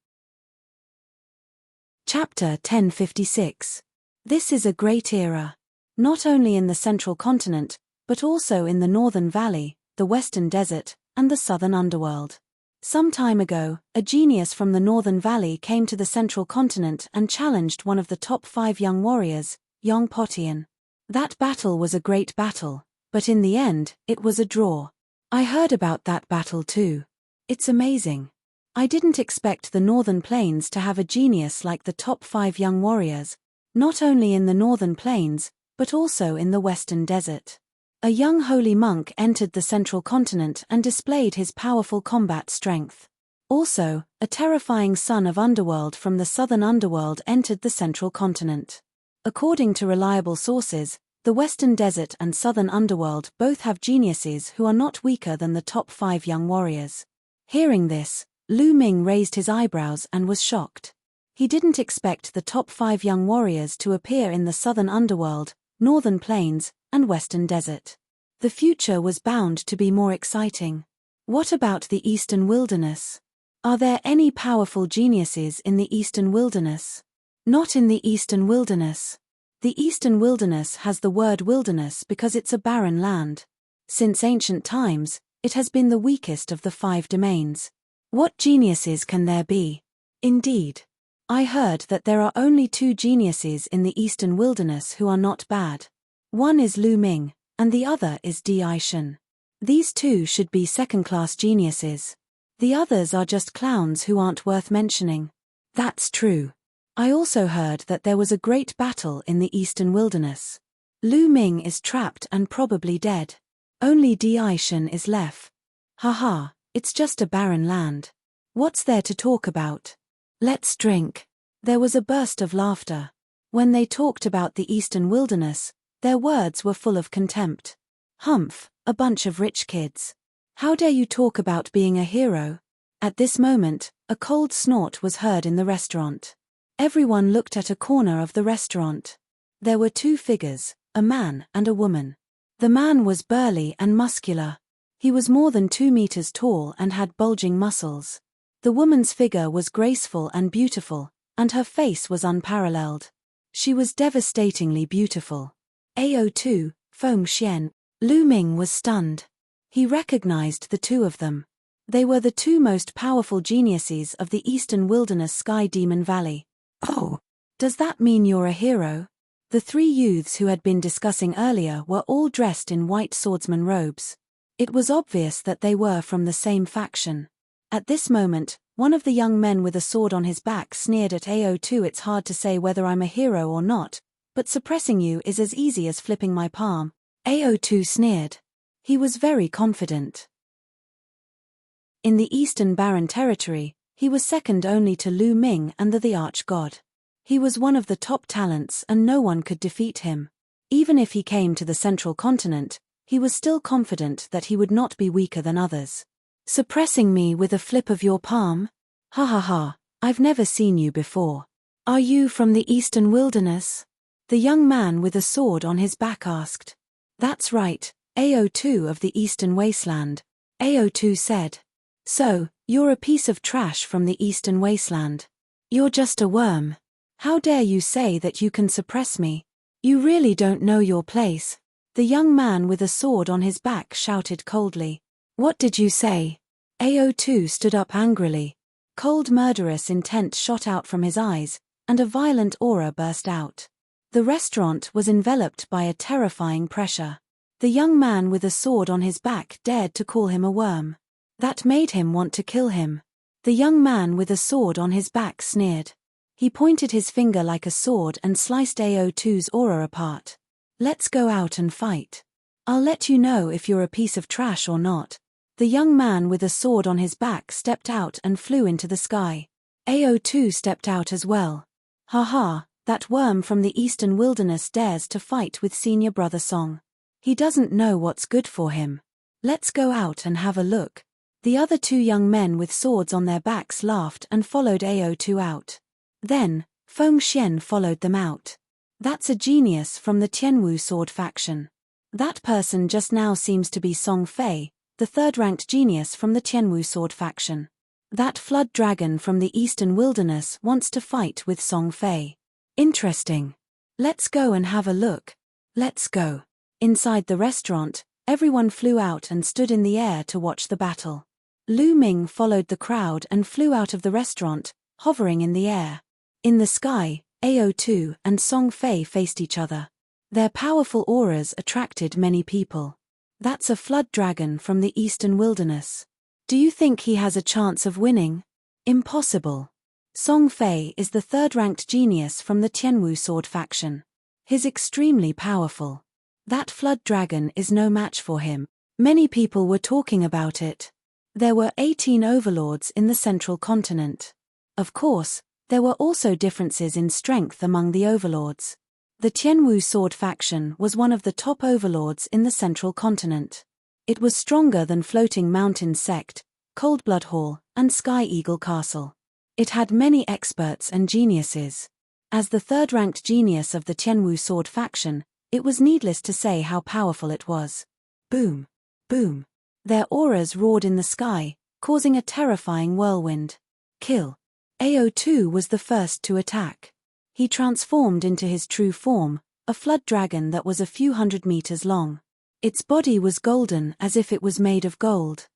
Chapter 1056. This is a great era. Not only in the central continent, but also in the northern valley, the western desert, and the southern underworld. Some time ago, a genius from the northern valley came to the central continent and challenged one of the top 5 young warriors, Yong Potian. That battle was a great battle, but in the end, it was a draw. I heard about that battle too. It's amazing. I didn't expect the northern plains to have a genius like the top 5 young warriors, not only in the northern plains, but also in the western desert. A young holy monk entered the central continent and displayed his powerful combat strength. Also, a terrifying son of underworld from the southern underworld entered the central continent. According to reliable sources, the western desert and southern underworld both have geniuses who are not weaker than the top 5 young warriors. Hearing this, Lu Ming raised his eyebrows and was shocked. He didn't expect the top 5 young warriors to appear in the southern underworld, northern plains, and western desert. The future was bound to be more exciting. What about the eastern wilderness? Are there any powerful geniuses in the eastern wilderness? Not in the eastern wilderness. The eastern wilderness has the word wilderness because it's a barren land. Since ancient times, it has been the weakest of the 5 domains. What geniuses can there be? Indeed. I heard that there are only 2 geniuses in the eastern wilderness who are not bad. One is Lu Ming, and the other is Di Shen. These 2 should be second-class geniuses. The others are just clowns who aren't worth mentioning. That's true. I also heard that there was a great battle in the eastern wilderness. Lu Ming is trapped and probably dead. Only Di Shen is left. Haha, it's just a barren land. What's there to talk about? Let's drink. There was a burst of laughter. When they talked about the eastern wilderness, their words were full of contempt. Humph, a bunch of rich kids. How dare you talk about being a hero? At this moment, a cold snort was heard in the restaurant. Everyone looked at a corner of the restaurant. There were two figures, a man and a woman. The man was burly and muscular. He was more than 2 meters tall and had bulging muscles. The woman's figure was graceful and beautiful, and her face was unparalleled. She was devastatingly beautiful. AO2, Feng Xian. Lu Ming was stunned. He recognized the two of them. They were the two most powerful geniuses of the eastern wilderness Sky Demon Valley. Oh, does that mean you're a hero? The three youths who had been discussing earlier were all dressed in white swordsman robes. It was obvious that they were from the same faction. At this moment, one of the young men with a sword on his back sneered at AO2. It's hard to say whether I'm a hero or not, but suppressing you is as easy as flipping my palm. AO2 sneered. He was very confident. In the Eastern Barren Territory, he was second only to Lu Ming and the Arch-God. He was one of the top talents and no one could defeat him. Even if he came to the Central Continent, he was still confident that he would not be weaker than others. Suppressing me with a flip of your palm? Ha ha ha, I've never seen you before. Are you from the Eastern Wilderness? The young man with a sword on his back asked. That's right, AO2 of the Eastern Wasteland. AO2 said. So, you're a piece of trash from the Eastern Wasteland. You're just a worm. How dare you say that you can suppress me? You really don't know your place. The young man with a sword on his back shouted coldly. What did you say? AO2 stood up angrily. Cold murderous intent shot out from his eyes, and a violent aura burst out. The restaurant was enveloped by a terrifying pressure. The young man with a sword on his back dared to call him a worm. That made him want to kill him. The young man with a sword on his back sneered. He pointed his finger like a sword and sliced AO2's aura apart. Let's go out and fight. I'll let you know if you're a piece of trash or not. The young man with a sword on his back stepped out and flew into the sky. AO2 stepped out as well. Haha, that worm from the Eastern Wilderness dares to fight with senior brother Song. He doesn't know what's good for him. Let's go out and have a look. The other two young men with swords on their backs laughed and followed AO2 out. Then, Feng Xian followed them out. That's a genius from the Tianwu sword faction. That person just now seems to be Song Fei, the third-ranked genius from the Tianwu sword faction. That flood dragon from the Eastern Wilderness wants to fight with Song Fei. Interesting. Let's go and have a look. Let's go. Inside the restaurant, everyone flew out and stood in the air to watch the battle. Lu Ming followed the crowd and flew out of the restaurant, hovering in the air. In the sky, AO2 and Song Fei faced each other. Their powerful auras attracted many people. That's a flood dragon from the Eastern Wilderness. Do you think he has a chance of winning? Impossible. Song Fei is the third-ranked genius from the Tianwu sword faction. He's extremely powerful. That flood dragon is no match for him. Many people were talking about it. There were 18 overlords in the Central Continent. Of course, there were also differences in strength among the overlords. The Tianwu sword faction was one of the top overlords in the Central Continent. It was stronger than Floating Mountain Sect, Coldblood Hall, and Sky Eagle Castle. It had many experts and geniuses. As the third-ranked genius of the Tianwu sword faction, it was needless to say how powerful it was. Boom! Boom! Their auras roared in the sky, causing a terrifying whirlwind. Kill. AO2 was the first to attack. He transformed into his true form, a flood dragon that was a few hundred meters long. Its body was golden as if it was made of gold.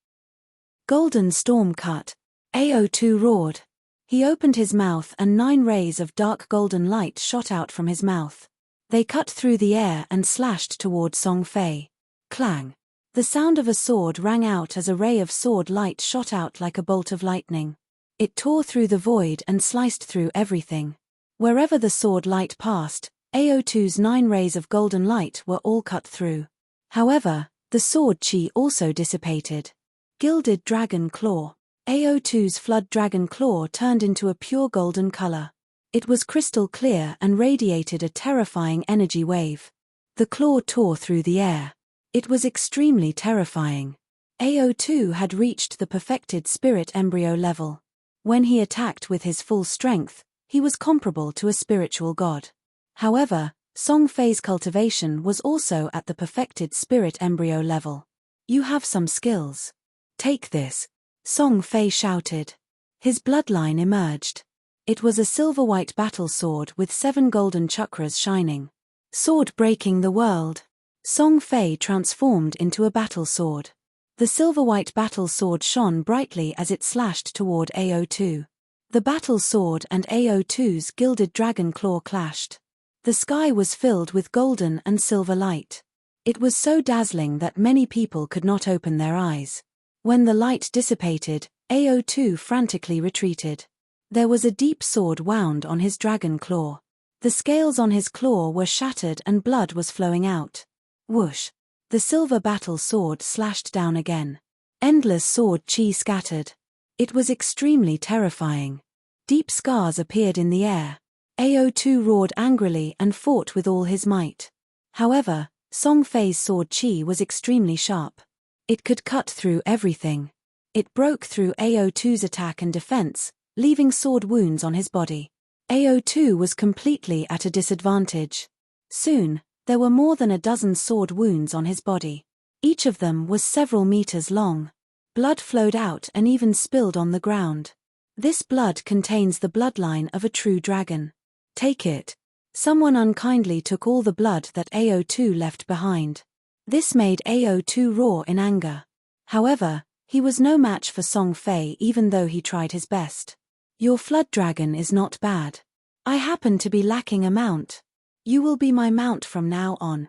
Golden storm cut. AO2 roared. He opened his mouth and 9 rays of dark golden light shot out from his mouth. They cut through the air and slashed toward Song Fei. Clang. The sound of a sword rang out as a ray of sword light shot out like a bolt of lightning. It tore through the void and sliced through everything. Wherever the sword light passed, AO2's 9 rays of golden light were all cut through. However, the sword chi also dissipated. Gilded Dragon Claw. AO2's flood dragon claw turned into a pure golden color. It was crystal clear and radiated a terrifying energy wave. The claw tore through the air. It was extremely terrifying. AO2 had reached the perfected spirit embryo level. When he attacked with his full strength, he was comparable to a spiritual god. However, Song Fei's cultivation was also at the perfected spirit embryo level. You have some skills. Take this. Song Fei shouted. His bloodline emerged. It was a silver-white battle sword with 7 golden chakras shining. Sword breaking the world. Song Fei transformed into a battle sword. The silver-white battle sword shone brightly as it slashed toward AO2. The battle sword and AO2's gilded dragon claw clashed. The sky was filled with golden and silver light. It was so dazzling that many people could not open their eyes. When the light dissipated, AO2 frantically retreated. There was a deep sword wound on his dragon claw. The scales on his claw were shattered and blood was flowing out. Whoosh! The silver battle sword slashed down again. Endless sword chi scattered. It was extremely terrifying. Deep scars appeared in the air. AO2 roared angrily and fought with all his might. However, Song Fei's sword chi was extremely sharp. It could cut through everything. It broke through AO2's attack and defense, leaving sword wounds on his body. AO2 was completely at a disadvantage. Soon, there were more than a dozen sword wounds on his body. Each of them was several meters long. Blood flowed out and even spilled on the ground. This blood contains the bloodline of a true dragon. Take it. Someone unkindly took all the blood that AO2 left behind. This made AO2 roar in anger. However, he was no match for Song Fei even though he tried his best. Your flood dragon is not bad. I happen to be lacking a mount. You will be my mount from now on.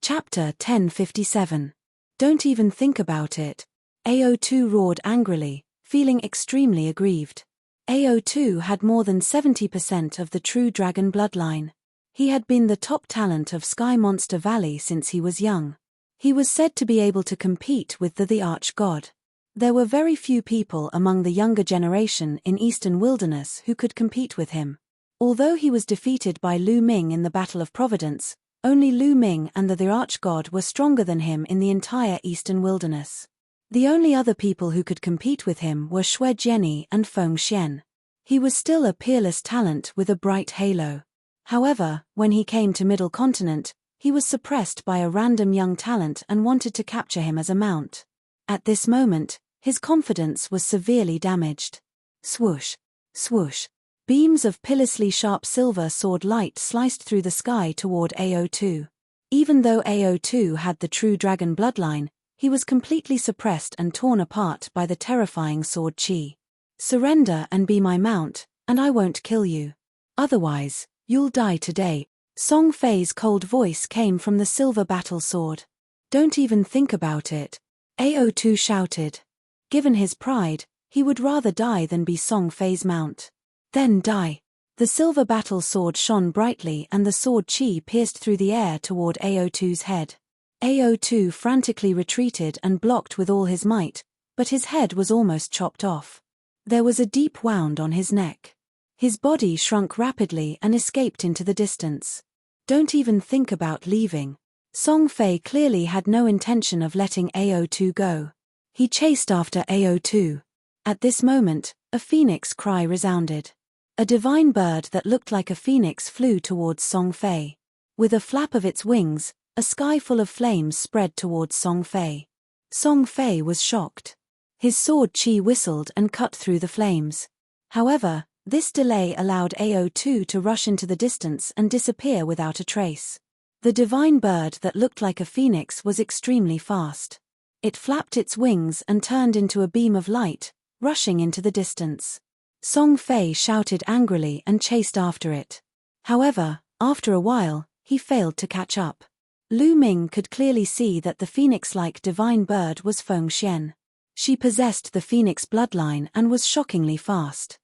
Chapter 1057. Don't even think about it. AO2 roared angrily, feeling extremely aggrieved. AO2 had more than 70% of the true dragon bloodline. He had been the top talent of Sky Monster Valley since he was young. He was said to be able to compete with the arch-god. There were very few people among the younger generation in Eastern Wilderness who could compete with him. Although he was defeated by Lu Ming in the Battle of Providence, only Lu Ming and the arch-god were stronger than him in the entire Eastern Wilderness. The only other people who could compete with him were Xue Jianyi and Feng Xian. He was still a peerless talent with a bright halo. However, when he came to Middle Continent, he was suppressed by a random young talent and wanted to capture him as a mount. At this moment, his confidence was severely damaged. Swoosh! Swoosh! Beams of pitilessly sharp silver sword light sliced through the sky toward AO2. Even though AO2 had the true dragon bloodline, he was completely suppressed and torn apart by the terrifying sword chi. Surrender and be my mount, and I won't kill you. Otherwise, you'll die today. Song Fei's cold voice came from the silver battle sword. Don't even think about it. AO2 shouted. Given his pride, he would rather die than be Song Fei's mount. Then die. The silver battle sword shone brightly and the sword chi pierced through the air toward AO2's head. AO2 frantically retreated and blocked with all his might, but his head was almost chopped off. There was a deep wound on his neck. His body shrunk rapidly and escaped into the distance. Don't even think about leaving. Song Fei clearly had no intention of letting AO2 go. He chased after AO2. At this moment, a phoenix cry resounded. A divine bird that looked like a phoenix flew towards Song Fei. With a flap of its wings, a sky full of flames spread towards Song Fei. Song Fei was shocked. His sword chi whistled and cut through the flames. However, this delay allowed AO2 to rush into the distance and disappear without a trace. The divine bird that looked like a phoenix was extremely fast. It flapped its wings and turned into a beam of light, rushing into the distance. Song Fei shouted angrily and chased after it. However, after a while, he failed to catch up. Lu Ming could clearly see that the phoenix-like divine bird was Feng Xian. She possessed the phoenix bloodline and was shockingly fast.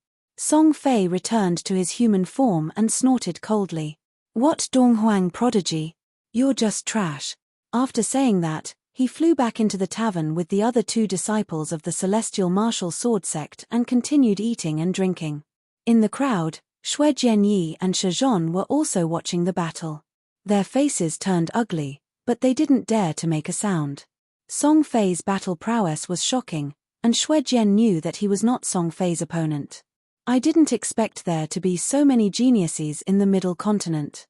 Song Fei returned to his human form and snorted coldly. What Donghuang prodigy? You're just trash. After saying that, he flew back into the tavern with the other 2 disciples of the celestial martial sword sect and continued eating and drinking. In the crowd, Xue Jianyi and Shizhong were also watching the battle. Their faces turned ugly, but they didn't dare to make a sound. Song Fei's battle prowess was shocking, and Xue Jian knew that he was not Song Fei's opponent. I didn't expect there to be so many geniuses in the Middle Continent.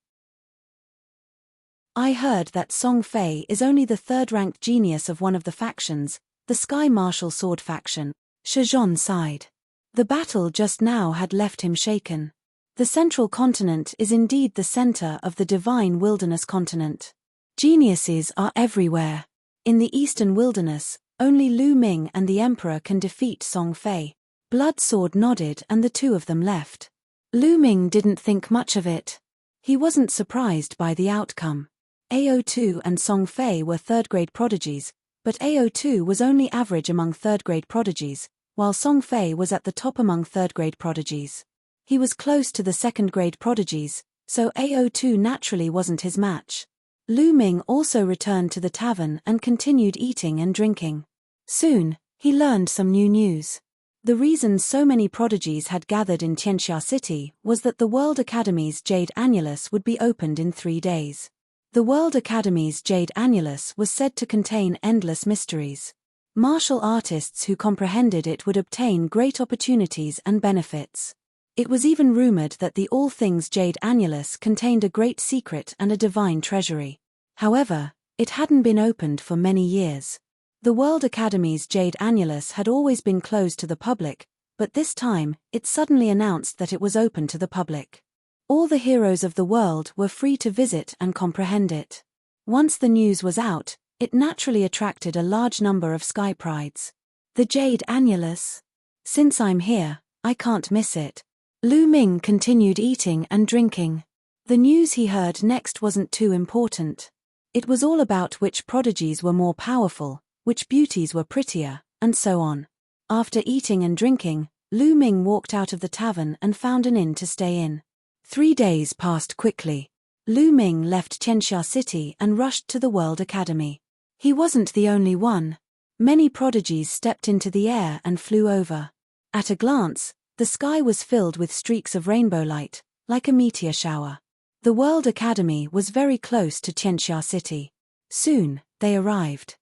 I heard that Song Fei is only the 3rd-ranked genius of one of the factions, the Sky Martial Sword faction. Shizhong sighed. The battle just now had left him shaken. The Central Continent is indeed the center of the divine wilderness continent. Geniuses are everywhere. In the Eastern Wilderness, only Lu Ming and the Emperor can defeat Song Fei. Bloodsword nodded and the 2 of them left. Lu Ming didn't think much of it. He wasn't surprised by the outcome. AO2 and Song Fei were 3rd-grade prodigies, but AO2 was only average among 3rd-grade prodigies, while Song Fei was at the top among 3rd-grade prodigies. He was close to the 2nd-grade prodigies, so AO2 naturally wasn't his match. Lu Ming also returned to the tavern and continued eating and drinking. Soon, he learned some new news. The reason so many prodigies had gathered in Tianxia City was that the World Academy's Jade Annulus would be opened in 3 days. The World Academy's Jade Annulus was said to contain endless mysteries. Martial artists who comprehended it would obtain great opportunities and benefits. It was even rumored that the All Things Jade Annulus contained a great secret and a divine treasury. However, it hadn't been opened for many years. The World Academy's Jade Annulus had always been closed to the public, but this time, it suddenly announced that it was open to the public. All the heroes of the world were free to visit and comprehend it. Once the news was out, it naturally attracted a large number of sky prides. The Jade Annulus. Since I'm here, I can't miss it. Lu Ming continued eating and drinking. The news he heard next wasn't too important. It was all about which prodigies were more powerful, which beauties were prettier, and so on. After eating and drinking, Lu Ming walked out of the tavern and found an inn to stay in. 3 days passed quickly. Lu Ming left Tianxia City and rushed to the World Academy. He wasn't the only one. Many prodigies stepped into the air and flew over. At a glance, the sky was filled with streaks of rainbow light, like a meteor shower. The World Academy was very close to Tianxia City. Soon, they arrived.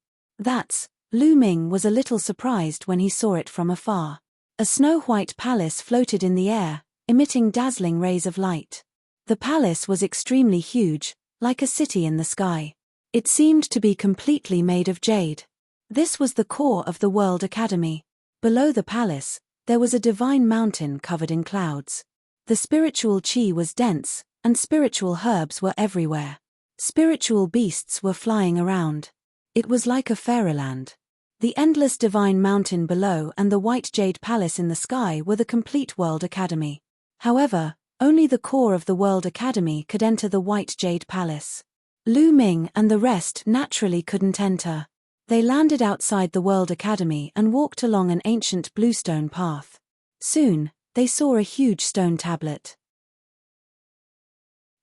Lu Ming was a little surprised when he saw it from afar. A snow-white palace floated in the air, emitting dazzling rays of light. The palace was extremely huge, like a city in the sky. It seemed to be completely made of jade. This was the core of the World Academy. Below the palace, there was a divine mountain covered in clouds. The spiritual chi was dense, and spiritual herbs were everywhere. Spiritual beasts were flying around. It was like a fairyland. The endless divine mountain below and the white jade palace in the sky were the complete World Academy. However, only the core of the World Academy could enter the white jade palace. Lu Ming and the rest naturally couldn't enter. They landed outside the World Academy and walked along an ancient bluestone path. Soon, they saw a huge stone tablet.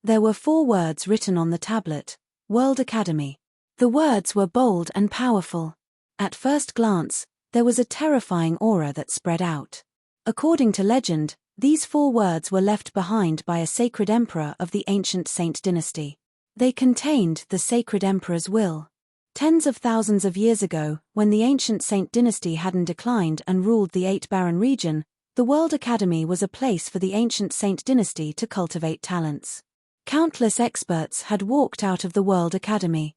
There were 4 words written on the tablet: World Academy. The words were bold and powerful. At first glance, there was a terrifying aura that spread out. According to legend, these 4 words were left behind by a sacred emperor of the ancient Saint dynasty. They contained the sacred emperor's will. Tens of thousands of years ago, when the ancient Saint dynasty hadn't declined and ruled the 8 barren region, the World Academy was a place for the ancient Saint dynasty to cultivate talents. Countless experts had walked out of the World Academy.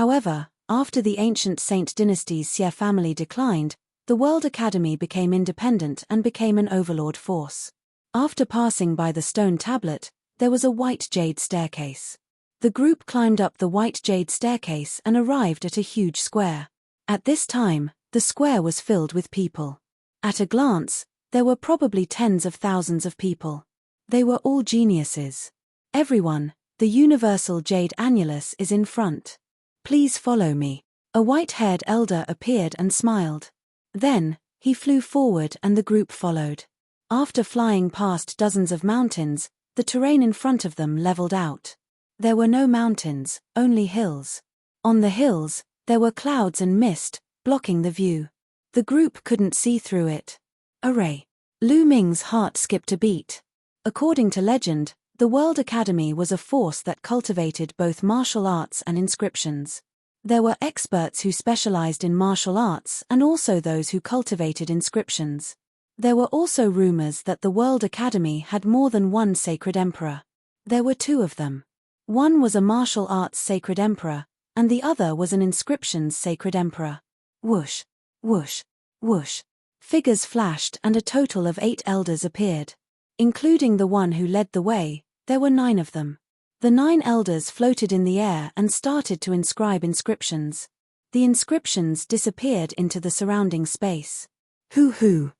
However, after the ancient Saint dynasty's Xie family declined, the World Academy became independent and became an overlord force. After passing by the stone tablet, there was a white jade staircase. The group climbed up the white jade staircase and arrived at a huge square. At this time, the square was filled with people. At a glance, there were probably tens of thousands of people. They were all geniuses. Everyone, the universal Jade Annulus is in front. Please follow me. A white-haired elder appeared and smiled. Then, he flew forward and the group followed. After flying past dozens of mountains, the terrain in front of them leveled out. There were no mountains, only hills. On the hills, there were clouds and mist, blocking the view. The group couldn't see through it. Array. Lu Ming's heart skipped a beat. According to legend, the World Academy was a force that cultivated both martial arts and inscriptions. There were experts who specialized in martial arts and also those who cultivated inscriptions. There were also rumors that the World Academy had more than one sacred emperor. There were two of them. One was a martial arts sacred emperor, and the other was an inscriptions sacred emperor. Whoosh, whoosh, whoosh. Figures flashed and a total of 8 elders appeared. Including the one who led the way, there were 9 of them. The 9 elders floated in the air and started to inscribe inscriptions. The inscriptions disappeared into the surrounding space. Hoo-hoo.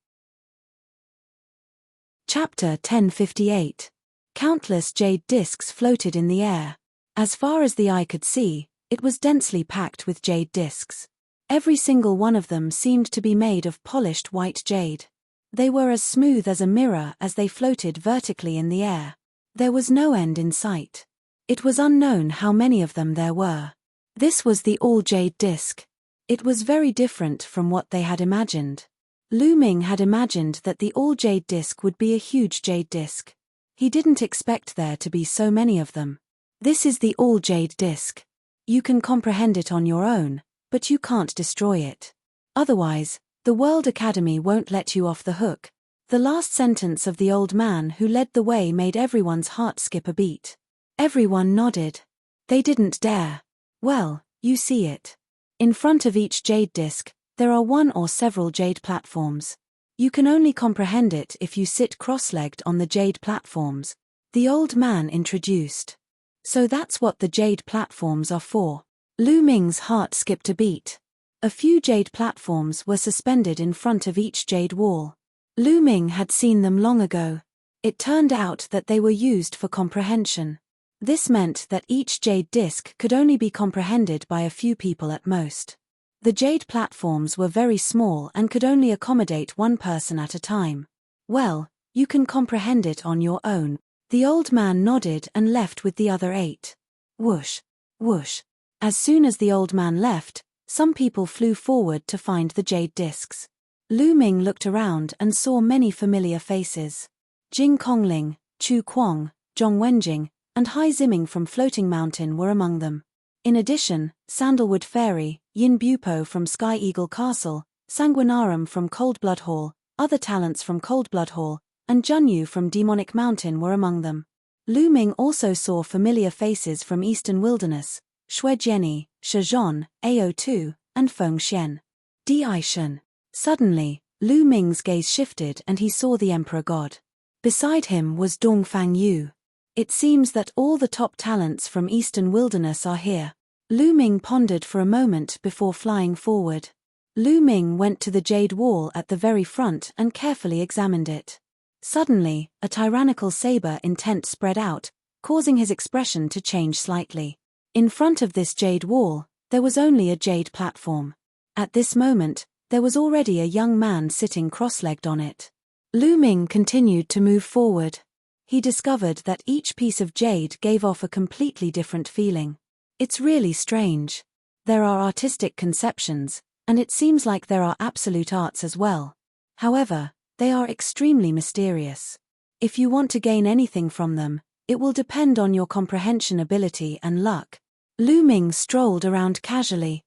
Chapter 1058. Countless jade discs floated in the air. As far as the eye could see, it was densely packed with jade discs. Every single one of them seemed to be made of polished white jade. They were as smooth as a mirror as they floated vertically in the air. There was no end in sight. It was unknown how many of them there were. This was the all-jade disc. It was very different from what they had imagined. Lu Ming had imagined that the all-jade disc would be a huge jade disc. He didn't expect there to be so many of them. This is the all-jade disc. You can comprehend it on your own, but you can't destroy it. Otherwise, the World Academy won't let you off the hook. The last sentence of the old man who led the way made everyone's heart skip a beat. Everyone nodded. They didn't dare. Well, you see it. In front of each jade disc, there are one or several jade platforms. You can only comprehend it if you sit cross-legged on the jade platforms, the old man introduced. So that's what the jade platforms are for. Lu Ming's heart skipped a beat. A few jade platforms were suspended in front of each jade wall. Lu Ming had seen them long ago. It turned out that they were used for comprehension. This meant that each jade disc could only be comprehended by a few people at most. The jade platforms were very small and could only accommodate one person at a time. Well, you can comprehend it on your own. The old man nodded and left with the other 8. Whoosh, whoosh. As soon as the old man left, some people flew forward to find the jade discs. Lu Ming looked around and saw many familiar faces. Jing Kongling, Chu Kuang, Zhong Wenjing, and Hai Ziming from Floating Mountain were among them. In addition, Sandalwood Fairy, Yin Bupo from Sky Eagle Castle, Sanguinarum from Cold Blood Hall, other talents from Cold Blood Hall, and Junyu from Demonic Mountain were among them. Lu Ming also saw familiar faces from Eastern Wilderness, Shui Jiani, Shizhon, Ao2, and Feng Xian. Di Shen. Suddenly, Lu Ming's gaze shifted and he saw the Emperor God. Beside him was Dongfang Yu. It seems that all the top talents from Eastern Wilderness are here. Lu Ming pondered for a moment before flying forward. Lu Ming went to the jade wall at the very front and carefully examined it. Suddenly, a tyrannical saber intent spread out, causing his expression to change slightly. In front of this jade wall, there was only a jade platform. At this moment, there was already a young man sitting cross-legged on it. Lu Ming continued to move forward. He discovered that each piece of jade gave off a completely different feeling. It's really strange. There are artistic conceptions, and it seems like there are absolute arts as well. However, they are extremely mysterious. If you want to gain anything from them, it will depend on your comprehension ability and luck. Lu Ming strolled around casually.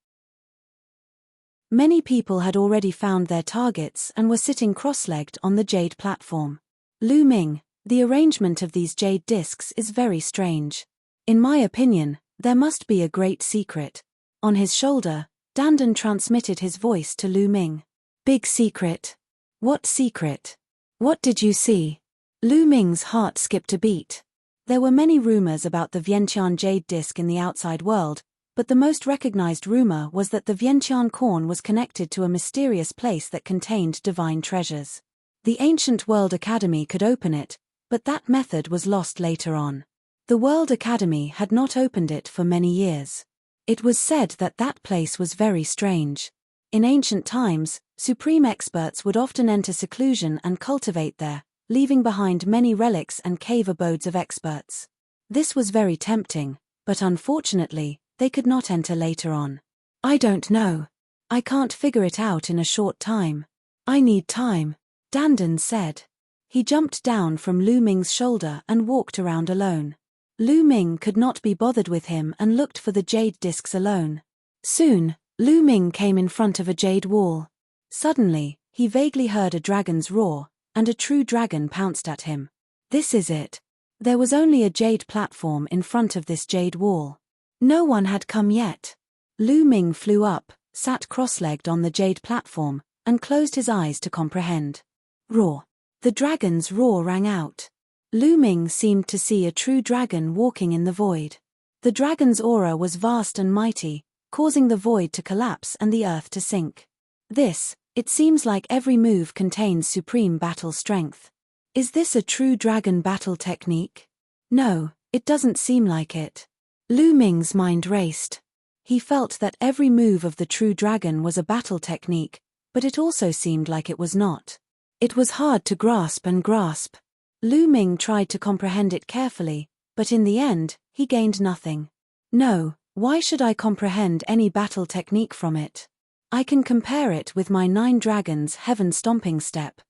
Many people had already found their targets and were sitting cross-legged on the jade platform. Lu Ming, the arrangement of these jade discs is very strange. In my opinion, there must be a great secret. On his shoulder, Dandan transmitted his voice to Lu Ming. Big secret. What secret? What did you see? Lu Ming's heart skipped a beat. There were many rumors about the Vientiane jade disc in the outside world, but the most recognized rumor was that the Vientiane corn was connected to a mysterious place that contained divine treasures. The ancient World Academy could open it, but that method was lost later on. The World Academy had not opened it for many years. It was said that that place was very strange. In ancient times, supreme experts would often enter seclusion and cultivate there, leaving behind many relics and cave abodes of experts. This was very tempting, but unfortunately, they could not enter later on. I don't know. I can't figure it out in a short time. I need time, Dandan said. He jumped down from Lu Ming's shoulder and walked around alone. Lu Ming could not be bothered with him and looked for the jade discs alone. Soon, Lu Ming came in front of a jade wall. Suddenly, he vaguely heard a dragon's roar, and a true dragon pounced at him. This is it. There was only a jade platform in front of this jade wall. No one had come yet. Lu Ming flew up, sat cross-legged on the jade platform, and closed his eyes to comprehend. Roar. The dragon's roar rang out. Lu Ming seemed to see a true dragon walking in the void. The dragon's aura was vast and mighty, causing the void to collapse and the earth to sink. It seems like every move contains supreme battle strength. Is this a true dragon battle technique? No, it doesn't seem like it. Lu Ming's mind raced. He felt that every move of the true dragon was a battle technique, but it also seemed like it was not. It was hard to grasp. Lu Ming tried to comprehend it carefully, but in the end, he gained nothing. No, why should I comprehend any battle technique from it? I can compare it with my 9 dragons' heaven stomping step.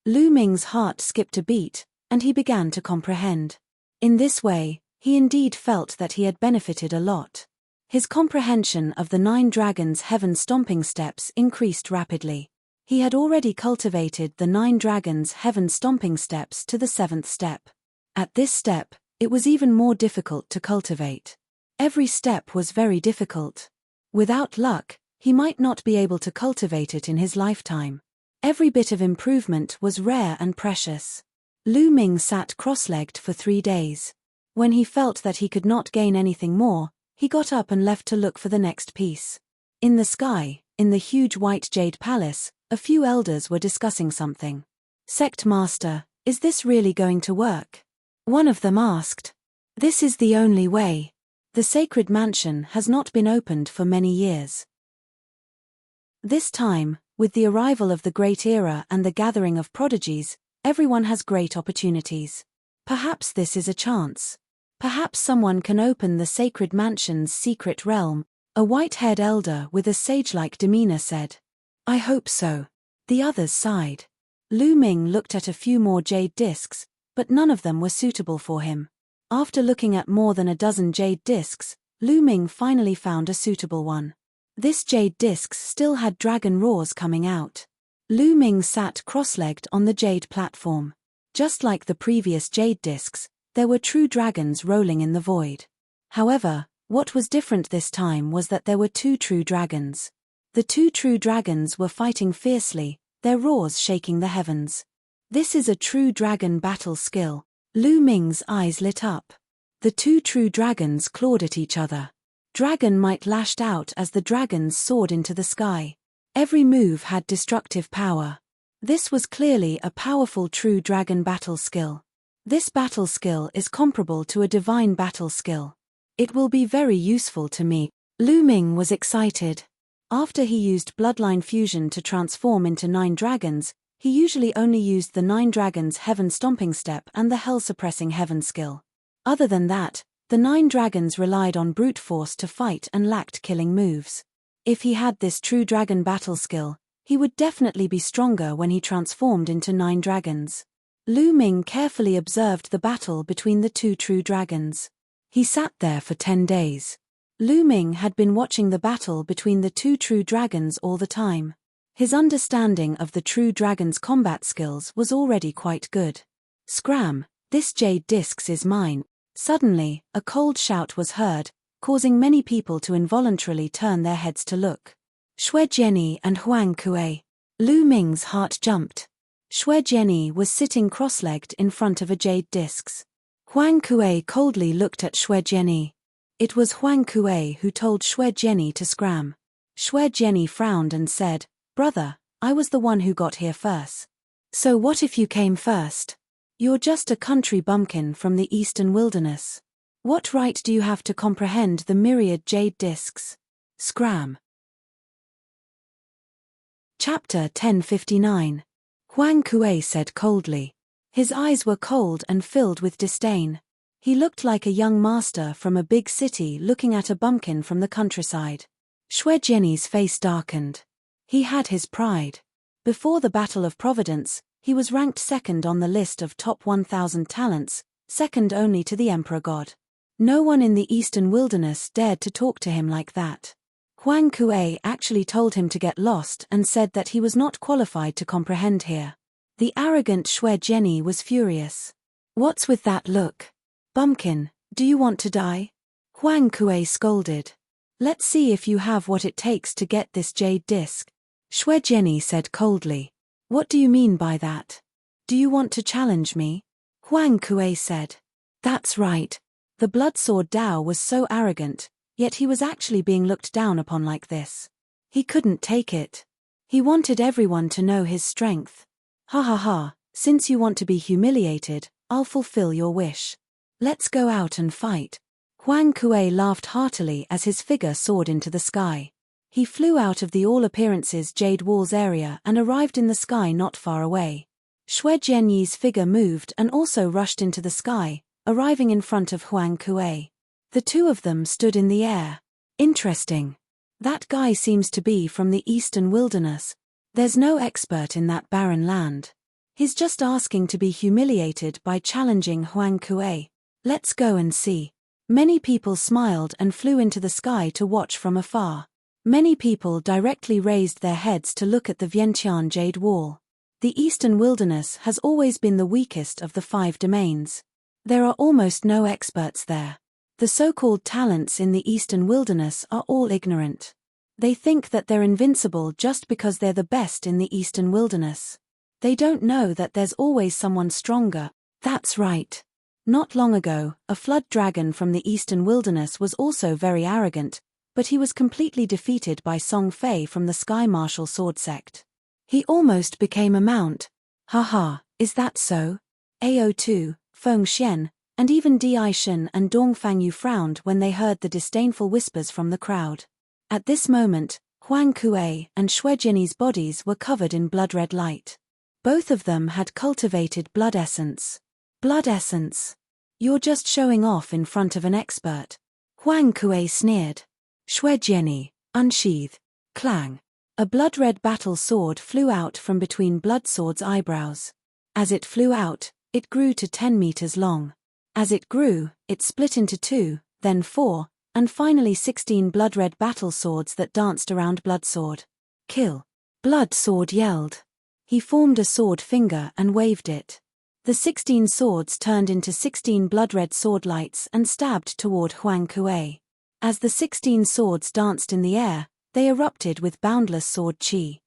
Lu Ming's heart skipped a beat, and he began to comprehend. In this way, he indeed felt that he had benefited a lot. His comprehension of the 9 dragons' heaven stomping steps increased rapidly. He had already cultivated the 9 dragons' heaven stomping steps to the 7th step. At this step, it was even more difficult to cultivate. Every step was very difficult. Without luck, he might not be able to cultivate it in his lifetime. Every bit of improvement was rare and precious. Lu Ming sat cross-legged for 3 days. When he felt that he could not gain anything more, he got up and left to look for the next piece. In the sky, in the huge white jade palace, a few elders were discussing something. Sect Master, is this really going to work? One of them asked. This is the only way. The sacred mansion has not been opened for many years. This time, with the arrival of the Great Era and the gathering of prodigies, everyone has great opportunities. Perhaps this is a chance. Perhaps someone can open the sacred mansion's secret realm, a white-haired elder with a sage-like demeanor said. I hope so. The others sighed. Lu Ming looked at a few more jade discs, but none of them were suitable for him. After looking at more than a dozen jade discs, Lu Ming finally found a suitable one. This jade disc still had dragon roars coming out. Lu Ming sat cross-legged on the jade platform. Just like the previous jade discs, there were true dragons rolling in the void. However, what was different this time was that there were 2 true dragons. The 2 true dragons were fighting fiercely, their roars shaking the heavens. This is a true dragon battle skill. Lu Ming's eyes lit up. The 2 true dragons clawed at each other. Dragon might lashed out as the dragons soared into the sky. Every move had destructive power. This was clearly a powerful true dragon battle skill. This battle skill is comparable to a divine battle skill. It will be very useful to me. Lu Ming was excited. After he used bloodline fusion to transform into 9 dragons, he usually only used the 9 dragons' heaven stomping step and the hell suppressing heaven skill. Other than that, the 9 dragons relied on brute force to fight and lacked killing moves. If he had this true dragon battle skill, he would definitely be stronger when he transformed into 9 dragons. Lu Ming carefully observed the battle between the 2 true dragons. He sat there for 10 days. Lu Ming had been watching the battle between the 2 true dragons all the time. His understanding of the true dragon's combat skills was already quite good. Scram, this jade discs is mine. Suddenly, a cold shout was heard, causing many people to involuntarily turn their heads to look. Xue Jianyi and Huang Kuei. Lu Ming's heart jumped. Xue Jianyi was sitting cross-legged in front of a jade discs. Huang Kuei coldly looked at Xue Jianyi. It was Huang Kuei who told Xue Jianyi to scram. Xue Jianyi frowned and said, Brother, I was the one who got here first. So what if you came first? You're just a country bumpkin from the eastern wilderness. What right do you have to comprehend the myriad jade discs? Scram. Chapter 1059. Huang Kuei said coldly. His eyes were cold and filled with disdain. He looked like a young master from a big city looking at a bumpkin from the countryside. Xue Jianyi's face darkened. He had his pride. Before the Battle of Providence, he was ranked second on the list of top 1,000 talents, second only to the Emperor God. No one in the Eastern Wilderness dared to talk to him like that. Huang Kuei actually told him to get lost and said that he was not qualified to comprehend here. The arrogant Xue Jianyi was furious. What's with that look? Bumpkin, do you want to die? Huang Kuei scolded. Let's see if you have what it takes to get this jade disc. Xue Jianyi said coldly. What do you mean by that? Do you want to challenge me? Huang Kuei said. That's right. The blood sword Dao was so arrogant, yet he was actually being looked down upon like this. He couldn't take it. He wanted everyone to know his strength. Ha ha ha, since you want to be humiliated, I'll fulfill your wish. Let's go out and fight. Huang Kuei laughed heartily as his figure soared into the sky. He flew out of the all appearances Jade Walls area and arrived in the sky not far away. Xue Jianyi's figure moved and also rushed into the sky, arriving in front of Huang Kuei. The two of them stood in the air. Interesting. That guy seems to be from the Eastern Wilderness. There's no expert in that barren land. He's just asking to be humiliated by challenging Huang Kuei. Let's go and see. Many people smiled and flew into the sky to watch from afar. Many people directly raised their heads to look at the Vientiane Jade Wall. The Eastern Wilderness has always been the weakest of the 5 domains. There are almost no experts there. The so-called talents in the Eastern Wilderness are all ignorant. They think that they're invincible just because they're the best in the Eastern Wilderness. They don't know that there's always someone stronger. That's right. Not long ago, a flood dragon from the Eastern Wilderness was also very arrogant, but he was completely defeated by Song Fei from the Sky Martial Sword Sect. He almost became a mount. Haha, is that so? AO2, Feng Xian, and even Di Shen and Dong Fangyu frowned when they heard the disdainful whispers from the crowd. At this moment, Huang Kuei and Xue Jianyi's bodies were covered in blood-red light. Both of them had cultivated blood essence. Blood essence. You're just showing off in front of an expert. Huang Kuei sneered. Xue Jianyi, unsheath. Clang. A blood-red battle sword flew out from between Blood Sword's eyebrows. As it flew out, it grew to 10 meters long. As it grew, it split into 2, then 4, and finally 16 blood-red battle swords that danced around Blood Sword. Kill. Blood Sword yelled. He formed a sword finger and waved it. The 16 swords turned into 16 blood-red sword lights and stabbed toward Huang Kuei. As the 16 swords danced in the air, they erupted with boundless sword qi.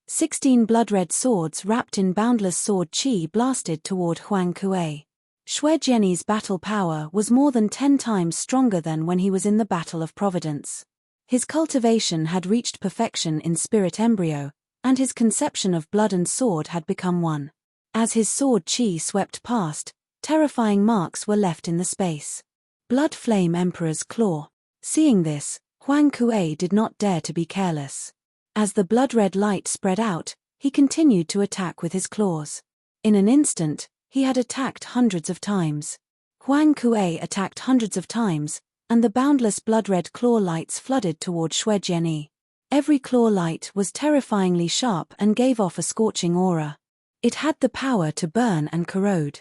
16 blood-red swords wrapped in boundless sword qi blasted toward Huang Kuei. Xue Jianyi's battle power was more than 10 times stronger than when he was in the Battle of Providence. His cultivation had reached perfection in spirit embryo, and his conception of blood and sword had become one. As his sword qi swept past, terrifying marks were left in the space. Blood Flame Emperor's Claw. Seeing this, Huang Kuei did not dare to be careless. As the blood-red light spread out, he continued to attack with his claws. In an instant, he had attacked hundreds of times. Huang Kuei attacked hundreds of times, and the boundless blood-red claw lights flooded toward Xue Jianyi. Every claw light was terrifyingly sharp and gave off a scorching aura. It had the power to burn and corrode.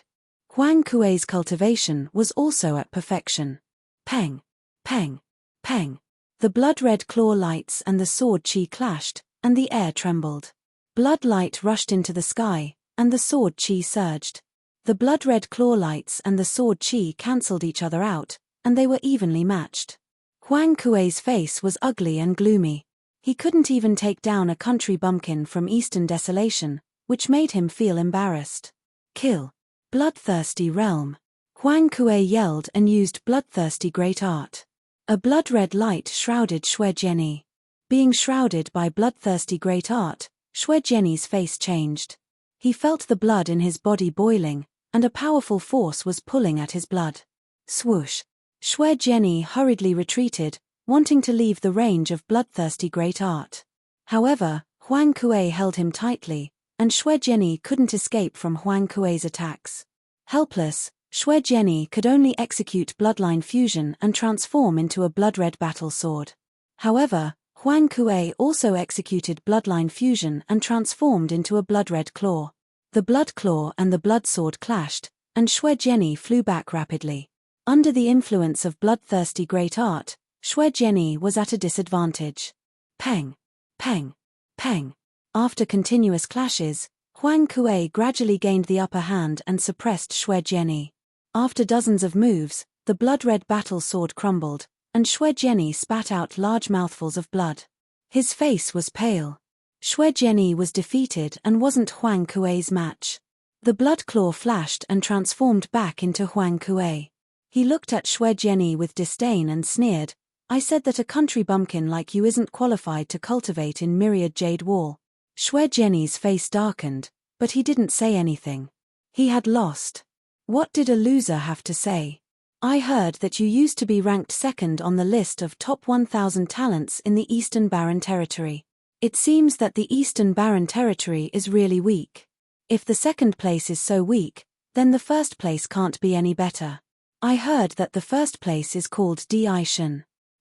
Huang Kuei's cultivation was also at perfection. Peng, peng, peng. The blood-red claw lights and the sword qi clashed, and the air trembled. Blood light rushed into the sky, and the sword qi surged. The blood-red claw lights and the sword qi cancelled each other out, and they were evenly matched. Huang Kuei's face was ugly and gloomy. He couldn't even take down a country bumpkin from Eastern Desolation, which made him feel embarrassed. Kill. Bloodthirsty Realm. Huang Kuei yelled and used Bloodthirsty Great Art. A blood-red light shrouded Xue Jianyi. Being shrouded by Bloodthirsty Great Art, Xue Jianyi's face changed. He felt the blood in his body boiling, and a powerful force was pulling at his blood. Swoosh. Xue Jianyi hurriedly retreated, wanting to leave the range of Bloodthirsty Great Art. However, Huang Kuei held him tightly, and Xue Jianyi couldn't escape from Huang Kuei's attacks. Helpless, Xue Jianyi could only execute bloodline fusion and transform into a blood-red battle sword. However, Huang Kuei also executed bloodline fusion and transformed into a blood-red claw. The blood claw and the blood sword clashed, and Xue Jianyi flew back rapidly. Under the influence of bloodthirsty great art, Xue Jianyi was at a disadvantage. Peng! Peng! Peng! After continuous clashes, Huang Kuei gradually gained the upper hand and suppressed Xue Jianyi. After dozens of moves, the blood-red battle sword crumbled, and Xue Jianyi spat out large mouthfuls of blood. His face was pale. Xue Jianyi was defeated and wasn't Huang Kuei's match. The blood claw flashed and transformed back into Huang Kuei. He looked at Xue Jianyi with disdain and sneered, "I said that a country bumpkin like you isn't qualified to cultivate in Myriad Jade Wall." Xue Jianyi's face darkened, but he didn't say anything. He had lost. What did a loser have to say? "I heard that you used to be ranked second on the list of top 1,000 talents in the Eastern Barren Territory. It seems that the Eastern Barren Territory is really weak. If the second place is so weak, then the first place can't be any better. I heard that the first place is called Di.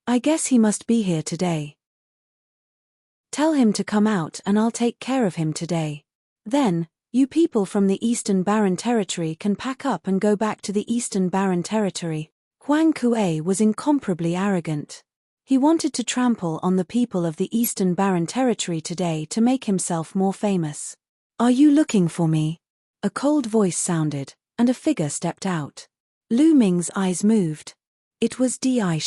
I guess he must be here today. Tell him to come out and I'll take care of him today. Then, you people from the Eastern Barren Territory can pack up and go back to the Eastern Barren Territory." Huang Kuei was incomparably arrogant. He wanted to trample on the people of the Eastern Barren Territory today to make himself more famous. "Are you looking for me?" A cold voice sounded, and a figure stepped out. Lu Ming's eyes moved. It was Di.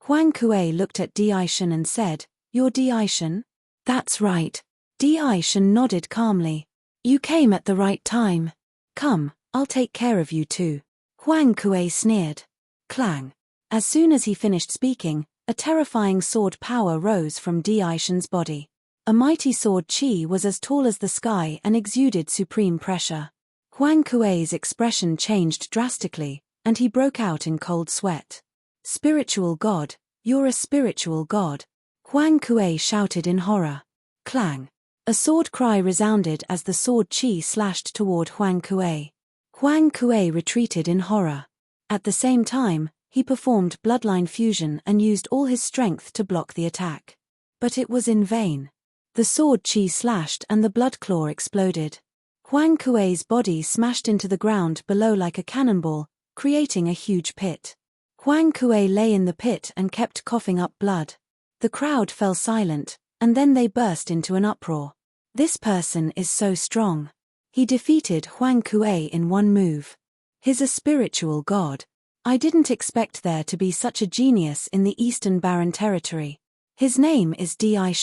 Huang Kuei looked at Di and said, "You're Di?" "That's right." Di nodded calmly. "You came at the right time. Come, I'll take care of you too." Huang Kuei sneered. Clang. As soon as he finished speaking, a terrifying sword power rose from Di body. A mighty sword qi was as tall as the sky and exuded supreme pressure. Huang Kuei's expression changed drastically, and he broke out in cold sweat. "Spiritual god, you're a spiritual god," Huang Kuei shouted in horror. Clang. A sword cry resounded as the sword qi slashed toward Huang Kuei. Huang Kuei retreated in horror. At the same time, he performed bloodline fusion and used all his strength to block the attack. But it was in vain. The sword qi slashed and the blood claw exploded. Huang Kuei's body smashed into the ground below like a cannonball, creating a huge pit. Huang Kuei lay in the pit and kept coughing up blood. The crowd fell silent, and then they burst into an uproar. "This person is so strong. He defeated Huang Kuei in one move. He's a spiritual god. I didn't expect there to be such a genius in the Eastern Barren Territory. His name is Di.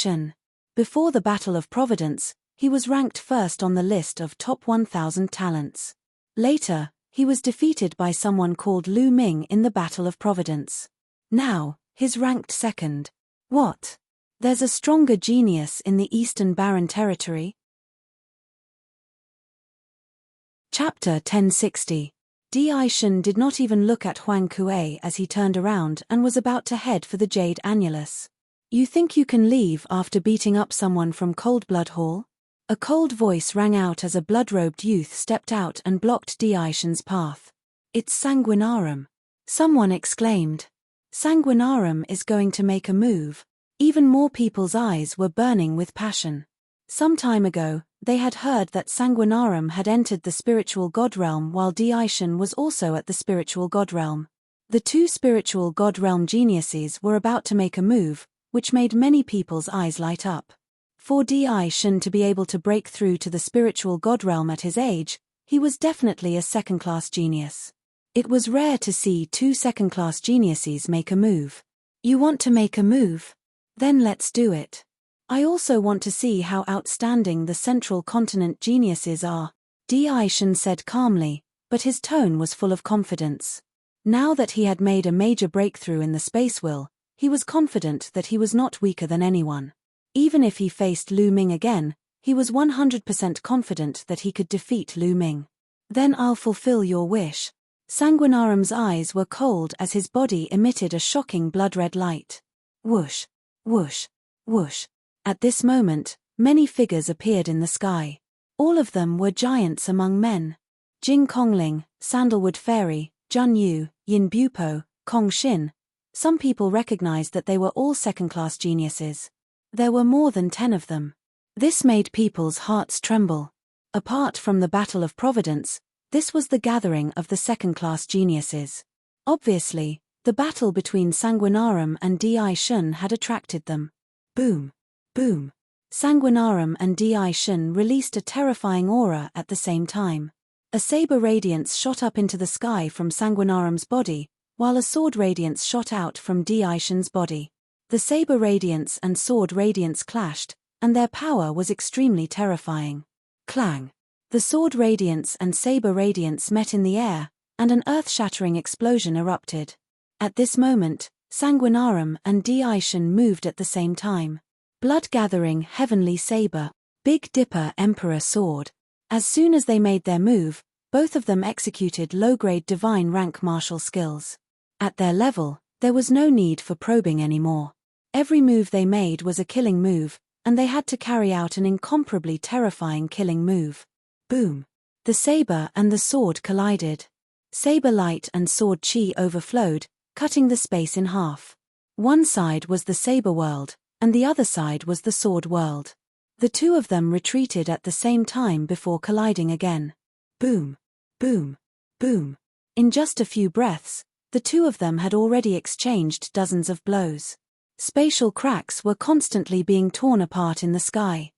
Before the Battle of Providence, he was ranked first on the list of top 1,000 talents. Later, he was defeated by someone called Lu Ming in the Battle of Providence. Now, he's ranked second. What? There's a stronger genius in the Eastern Barren Territory?" Chapter 1060. Di did not even look at Huang Kuei as he turned around and was about to head for the Jade Annulus. "You think you can leave after beating up someone from Cold Blood Hall?" A cold voice rang out as a blood-robed youth stepped out and blocked Di-Shen's path. "It's Sanguinarum!" Someone exclaimed. Sanguinarum is going to make a move. Even more people's eyes were burning with passion. Some time ago, they had heard that Sanguinarum had entered the spiritual god realm while Di-Shen was also at the spiritual god realm. The two spiritual god realm geniuses were about to make a move, which made many people's eyes light up. For Di-Shen to be able to break through to the spiritual god realm at his age, he was definitely a second-class genius. It was rare to see two second-class geniuses make a move. "You want to make a move? Then let's do it. I also want to see how outstanding the Central Continent geniuses are," Di-Shen said calmly, but his tone was full of confidence. Now that he had made a major breakthrough in the space will, he was confident that he was not weaker than anyone. Even if he faced Lu Ming again, he was 100% confident that he could defeat Lu Ming. "Then I'll fulfill your wish." Sanguinarum's eyes were cold as his body emitted a shocking blood-red light. Whoosh, whoosh, whoosh. At this moment, many figures appeared in the sky. All of them were giants among men. Jing Kongling, Sandalwood Fairy, Jun Yu, Yin Bupo, Kong Xin. Some people recognized that they were all second-class geniuses. There were more than 10 of them. This made people's hearts tremble. Apart from the Battle of Providence, this was the gathering of the second-class geniuses. Obviously, the battle between Sanguinarum and Di Shun had attracted them. Boom! Boom! Sanguinarum and Di Shun released a terrifying aura at the same time. A saber radiance shot up into the sky from Sanguinarum's body, while a sword radiance shot out from Di Shun's body. The saber radiance and sword radiance clashed, and their power was extremely terrifying. Clang! The sword radiance and saber radiance met in the air, and an earth-shattering explosion erupted. At this moment, Sanguinarum and Di Shun moved at the same time. Blood-gathering heavenly saber, Big Dipper Emperor sword. As soon as they made their move, both of them executed low-grade divine rank martial skills. At their level, there was no need for probing anymore. Every move they made was a killing move, and they had to carry out an incomparably terrifying killing move. Boom! The saber and the sword collided. Saber light and sword chi overflowed, cutting the space in half. One side was the saber world, and the other side was the sword world. The two of them retreated at the same time before colliding again. Boom! Boom! Boom! In just a few breaths, the two of them had already exchanged dozens of blows. Spatial cracks were constantly being torn apart in the sky.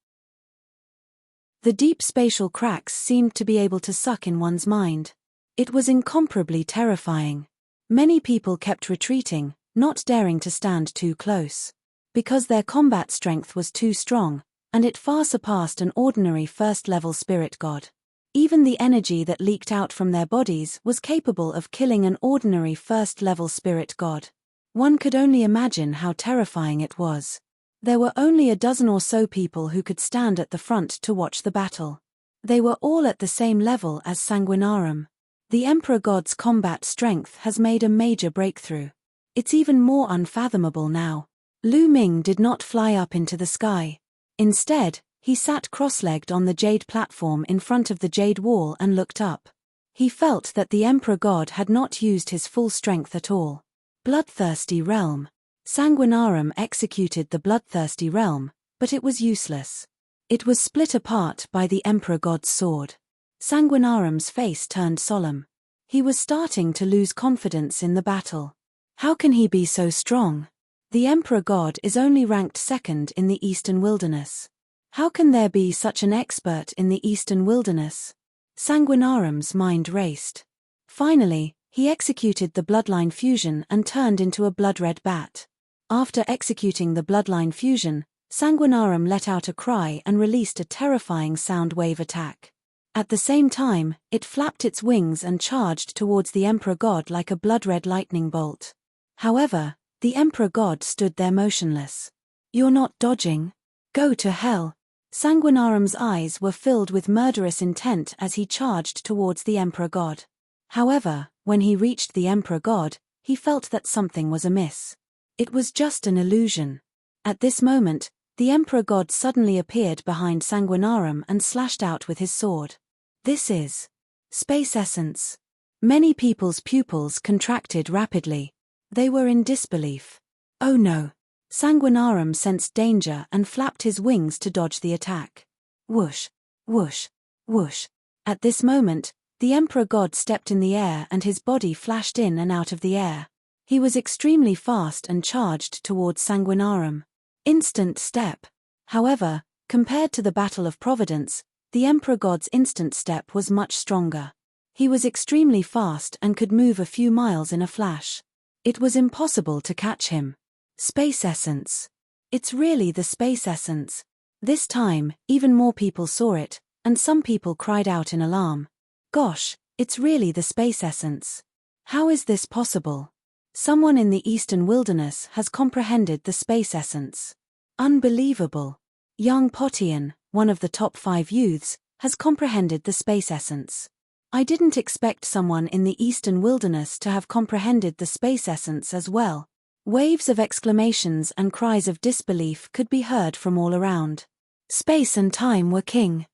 The deep spatial cracks seemed to be able to suck in one's mind. It was incomparably terrifying. Many people kept retreating, not daring to stand too close. Because their combat strength was too strong, and it far surpassed an ordinary first-level spirit god. Even the energy that leaked out from their bodies was capable of killing an ordinary first-level spirit god. One could only imagine how terrifying it was. There were only a dozen or so people who could stand at the front to watch the battle. They were all at the same level as Sanguinarum. The Emperor God's combat strength has made a major breakthrough. It's even more unfathomable now. Lu Ming did not fly up into the sky. Instead, he sat cross-legged on the jade platform in front of the jade wall and looked up. He felt that the Emperor God had not used his full strength at all. Bloodthirsty realm. Sanguinarum executed the bloodthirsty realm, but it was useless. It was split apart by the Emperor God's sword. Sanguinarum's face turned solemn. He was starting to lose confidence in the battle. How can he be so strong? The Emperor God is only ranked second in the Eastern Wilderness. How can there be such an expert in the Eastern Wilderness? Sanguinarum's mind raced. Finally, he executed the bloodline fusion and turned into a blood-red bat. After executing the bloodline fusion, Sanguinarum let out a cry and released a terrifying sound wave attack. At the same time, it flapped its wings and charged towards the Emperor God like a blood-red lightning bolt. However, the Emperor God stood there motionless. "You're not dodging? Go to hell." Sanguinarum's eyes were filled with murderous intent as he charged towards the Emperor God. However, when he reached the Emperor God, he felt that something was amiss. It was just an illusion. At this moment, the Emperor God suddenly appeared behind Sanguinarum and slashed out with his sword. This is space essence. Many people's pupils contracted rapidly. They were in disbelief. Oh no! Sanguinarum sensed danger and flapped his wings to dodge the attack. Whoosh! Whoosh! Whoosh! At this moment, the Emperor God stepped in the air and his body flashed in and out of the air. He was extremely fast and charged towards Sanguinarum. Instant step. However, compared to the Battle of Providence, the Emperor God's instant step was much stronger. He was extremely fast and could move a few miles in a flash. It was impossible to catch him. Space essence. It's really the space essence. This time, even more people saw it, and some people cried out in alarm. Gosh, it's really the space essence. How is this possible? Someone in the Eastern Wilderness has comprehended the space essence. Unbelievable. Young Potian, one of the top 5 youths, has comprehended the space essence. I didn't expect someone in the Eastern Wilderness to have comprehended the space essence as well. Waves of exclamations and cries of disbelief could be heard from all around. Space and time were king.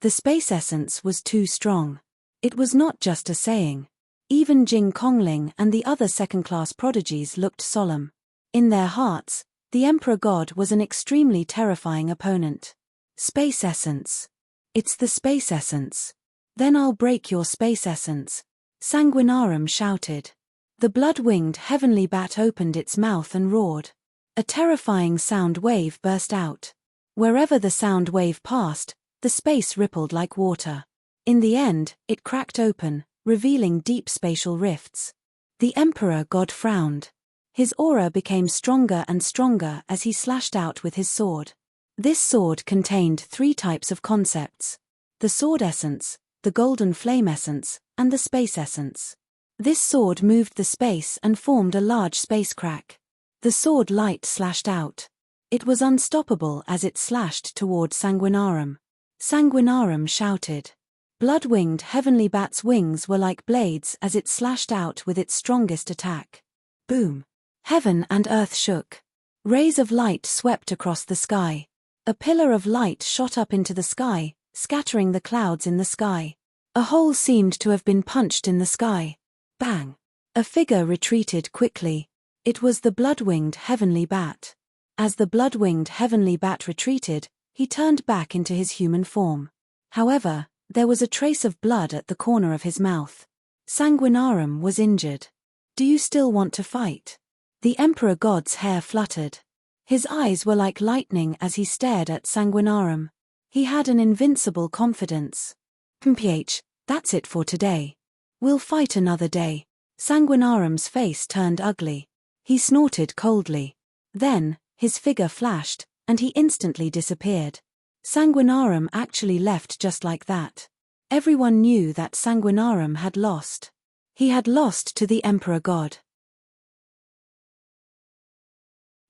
The space essence was too strong. It was not just a saying. Even Jing Kongling and the other second-class prodigies looked solemn. In their hearts, the Emperor God was an extremely terrifying opponent. Space essence. It's the space essence. Then I'll break your space essence, Sanguinarum shouted. The blood-winged heavenly bat opened its mouth and roared. A terrifying sound wave burst out. Wherever the sound wave passed, the space rippled like water. In the end, it cracked open, revealing deep spatial rifts. The Emperor God frowned. His aura became stronger and stronger as he slashed out with his sword. This sword contained 3 types of concepts: the sword essence, the golden flame essence, and the space essence. This sword moved the space and formed a large space crack. The sword light slashed out. It was unstoppable as it slashed toward Sanguinarum. Sanguinarum shouted. Blood-winged heavenly bat's wings were like blades as it slashed out with its strongest attack. Boom! Heaven and earth shook. Rays of light swept across the sky. A pillar of light shot up into the sky, scattering the clouds in the sky. A hole seemed to have been punched in the sky. Bang! A figure retreated quickly. It was the blood-winged heavenly bat. As the blood-winged heavenly bat retreated, he turned back into his human form. However, there was a trace of blood at the corner of his mouth. Sanguinarum was injured. Do you still want to fight? The Emperor God's hair fluttered. His eyes were like lightning as he stared at Sanguinarum. He had an invincible confidence. "Mph, that's it for today. We'll fight another day." Sanguinarum's face turned ugly. He snorted coldly. Then, his figure flashed, and he instantly disappeared. Sanguinarum actually left just like that. Everyone knew that Sanguinarum had lost. He had lost to the Emperor God.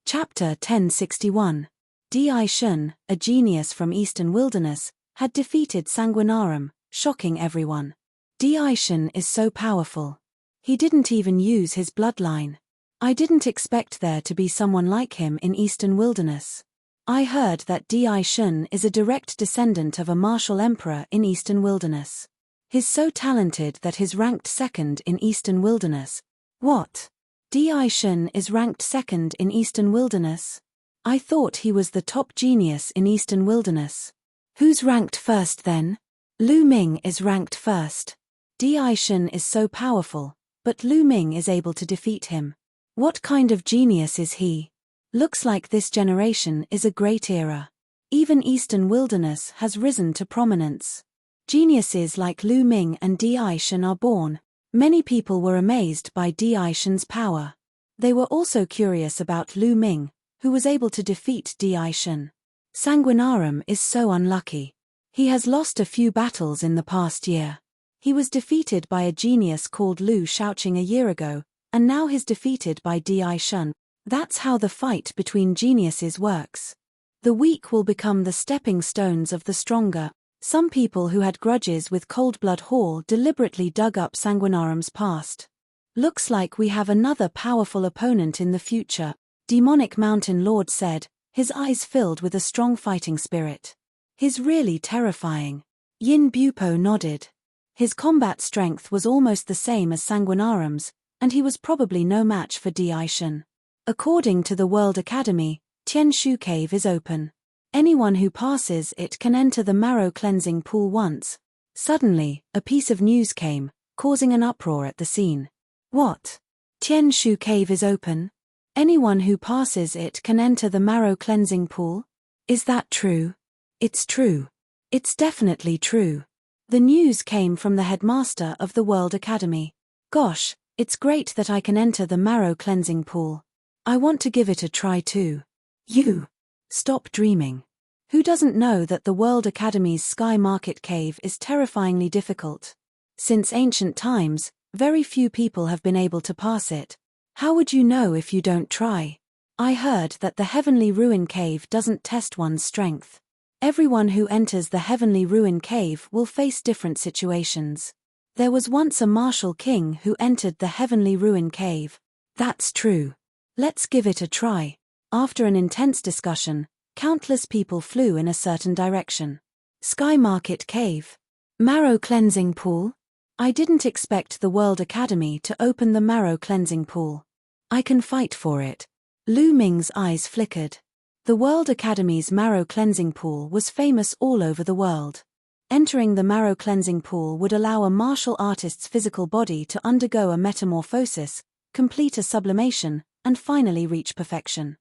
Chapter 1061. Di Shun, a genius from Eastern Wilderness, had defeated Sanguinarum, shocking everyone. Di Shun is so powerful. He didn't even use his bloodline. I didn't expect there to be someone like him in Eastern Wilderness. I heard that Di Shun is a direct descendant of a martial emperor in Eastern Wilderness. He's so talented that he's ranked 2nd in Eastern Wilderness. What? Di Shun is ranked 2nd in Eastern Wilderness? I thought he was the top genius in Eastern Wilderness. Who's ranked 1st then? Lu Ming is ranked 1st. Di Shun is so powerful, but Lu Ming is able to defeat him. What kind of genius is he? Looks like this generation is a great era. Even Eastern Wilderness has risen to prominence. Geniuses like Lu Ming and Di Shun are born. Many people were amazed by Di Shun's power. They were also curious about Lu Ming, who was able to defeat Di Shun. Sanguinarum is so unlucky. He has lost a few battles in the past year. He was defeated by a genius called Lu Shaoqing a year ago, and now he's defeated by Di Shun. That's how the fight between geniuses works. The weak will become the stepping stones of the stronger. Some people who had grudges with Cold Blood Hall deliberately dug up Sanguinarum's past. Looks like we have another powerful opponent in the future, Demonic Mountain Lord said, his eyes filled with a strong fighting spirit. He's really terrifying. Yin Bupo nodded. His combat strength was almost the same as Sanguinarum's, and he was probably no match for Di Shun. According to the World Academy, Tianshu Cave is open. Anyone who passes it can enter the marrow cleansing pool once. Suddenly, a piece of news came, causing an uproar at the scene. What? Tianshu Cave is open? Anyone who passes it can enter the marrow cleansing pool? Is that true? It's true. It's definitely true. The news came from the headmaster of the World Academy. Gosh, it's great that I can enter the marrow cleansing pool. I want to give it a try too. You. Stop dreaming. Who doesn't know that the World Academy's Sky Market Cave is terrifyingly difficult? Since ancient times, very few people have been able to pass it. How would you know if you don't try? I heard that the Heavenly Ruin Cave doesn't test one's strength. Everyone who enters the Heavenly Ruin Cave will face different situations. There was once a martial king who entered the Heavenly Ruin Cave. That's true. Let's give it a try. After an intense discussion, countless people flew in a certain direction. Sky Market Cave. Marrow Cleansing Pool? I didn't expect the World Academy to open the Marrow Cleansing Pool. I can fight for it. Lu Ming's eyes flickered. The World Academy's Marrow Cleansing Pool was famous all over the world. Entering the Marrow Cleansing Pool would allow a martial artist's physical body to undergo a metamorphosis, complete a sublimation, and finally reach perfection.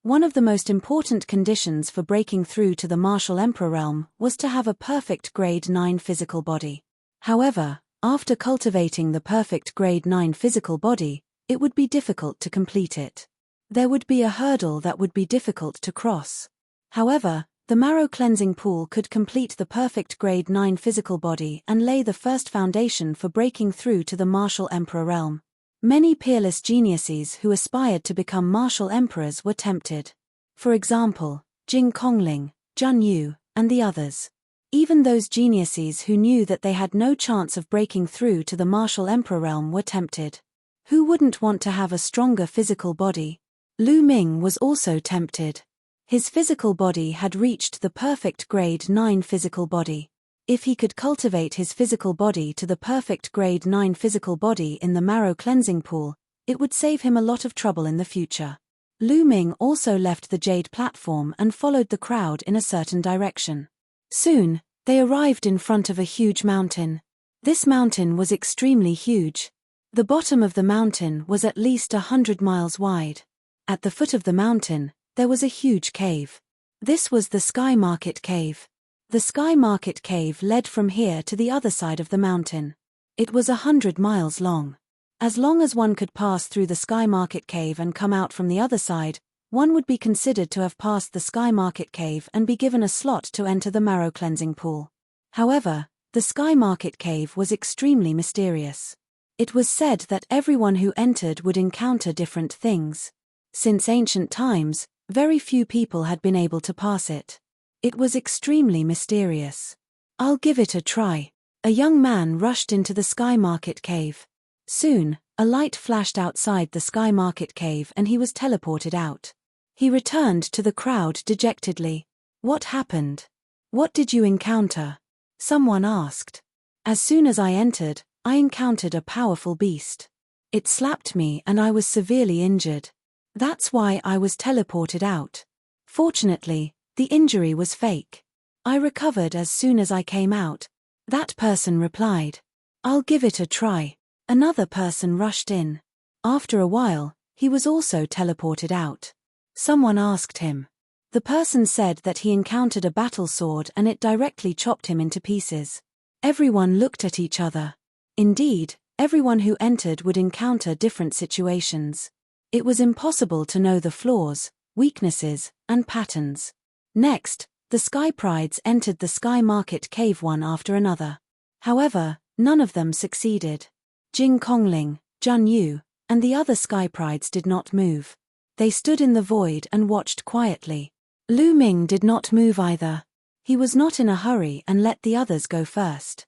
One of the most important conditions for breaking through to the martial emperor realm was to have a perfect grade 9 physical body. However, after cultivating the perfect grade 9 physical body, it would be difficult to complete it. There would be a hurdle that would be difficult to cross. However, the Marrow Cleansing Pool could complete the perfect grade 9 physical body and lay the first foundation for breaking through to the martial emperor realm. Many peerless geniuses who aspired to become martial emperors were tempted. For example, Jing Kongling, Jun Yu, and the others. Even those geniuses who knew that they had no chance of breaking through to the martial emperor realm were tempted. Who wouldn't want to have a stronger physical body? Lu Ming was also tempted. His physical body had reached the perfect grade 9 physical body. If he could cultivate his physical body to the perfect grade 9 physical body in the Marrow Cleansing Pool, it would save him a lot of trouble in the future. Lu Ming also left the jade platform and followed the crowd in a certain direction. Soon, they arrived in front of a huge mountain. This mountain was extremely huge. The bottom of the mountain was at least 100 miles wide. At the foot of the mountain, there was a huge cave. This was the Sky Market Cave. The Sky Market Cave led from here to the other side of the mountain. It was 100 miles long. As long as one could pass through the Sky Market Cave and come out from the other side, one would be considered to have passed the Sky Market Cave and be given a slot to enter the Marrow Cleansing Pool. However, the Sky Market Cave was extremely mysterious. It was said that everyone who entered would encounter different things. Since ancient times, very few people had been able to pass it. It was extremely mysterious. I'll give it a try. A young man rushed into the Sky Market Cave. Soon, a light flashed outside the Sky Market Cave and he was teleported out. He returned to the crowd dejectedly. What happened? What did you encounter? Someone asked. As soon as I entered, I encountered a powerful beast. It slapped me and I was severely injured. That's why I was teleported out. Fortunately, the injury was fake. I recovered as soon as I came out. That person replied. I'll give it a try. Another person rushed in. After a while, he was also teleported out. Someone asked him. The person said that he encountered a battle sword and it directly chopped him into pieces. Everyone looked at each other. Indeed, everyone who entered would encounter different situations. It was impossible to know the flaws, weaknesses, and patterns. Next, the Sky Prides entered the Sky Market Cave one after another. However, none of them succeeded. Jing Kongling, Jun Yu, and the other Sky Prides did not move. They stood in the void and watched quietly. Lu Ming did not move either. He was not in a hurry and let the others go first.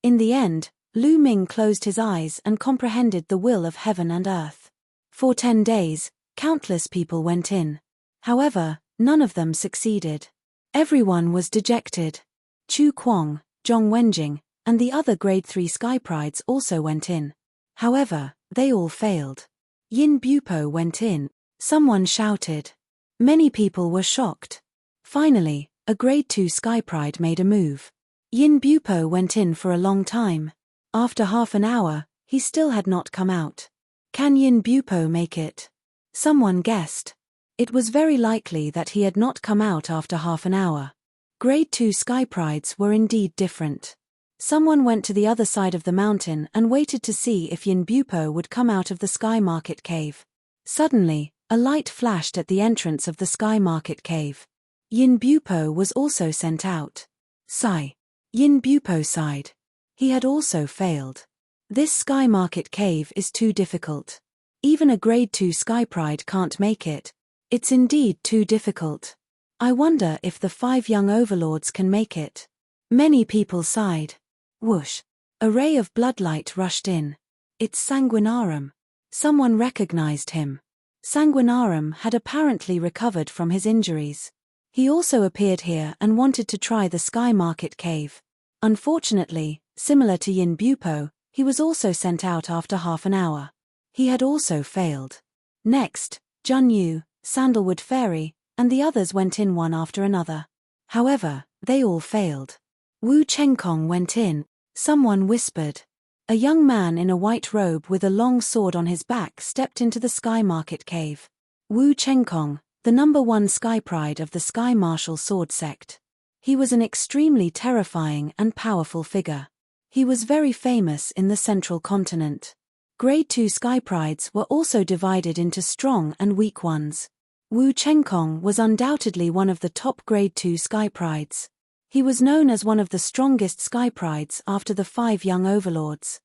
In the end, Lu Ming closed his eyes and comprehended the will of heaven and earth. For 10 days, countless people went in. However, none of them succeeded. Everyone was dejected. Chu Kuang, Zhong Wenjing, and the other grade 3 Sky Prides also went in. However, they all failed. Yin Bupo went in. Someone shouted. Many people were shocked. Finally, a grade 2 Sky Pride made a move. Yin Bupo went in for a long time. After half an hour, he still had not come out. Can Yin Bupo make it? Someone guessed. It was very likely that he had not come out after half an hour. Grade 2 Sky Prides were indeed different. Someone went to the other side of the mountain and waited to see if Yin Bupo would come out of the Sky Market Cave. Suddenly, a light flashed at the entrance of the Sky Market Cave. Yin Bupo was also sent out. Sigh. Yin Bupo sighed. He had also failed. This Sky Market Cave is too difficult. Even a grade 2 Sky Pride can't make it. It's indeed too difficult. I wonder if the 5 young overlords can make it. Many people sighed. Whoosh. A ray of bloodlight rushed in. It's Sanguinarum. Someone recognized him. Sanguinarum had apparently recovered from his injuries. He also appeared here and wanted to try the Sky Market Cave. Unfortunately, similar to Yin Bupo, he was also sent out after half an hour. He had also failed. Next, Jun Yu, Sandalwood Fairy, and the others went in one after another. However, they all failed. Wu Chengkong went in. Someone whispered. A young man in a white robe with a long sword on his back stepped into the Sky Market Cave. Wu Chengkong, the #1 Sky Pride of the Sky Martial Sword Sect. He was an extremely terrifying and powerful figure. He was very famous in the Central Continent. Grade 2 Sky Prides were also divided into strong and weak ones. Wu Chengkong was undoubtedly one of the top Grade 2 Sky Prides. He was known as one of the strongest Sky Prides after the 5 young overlords.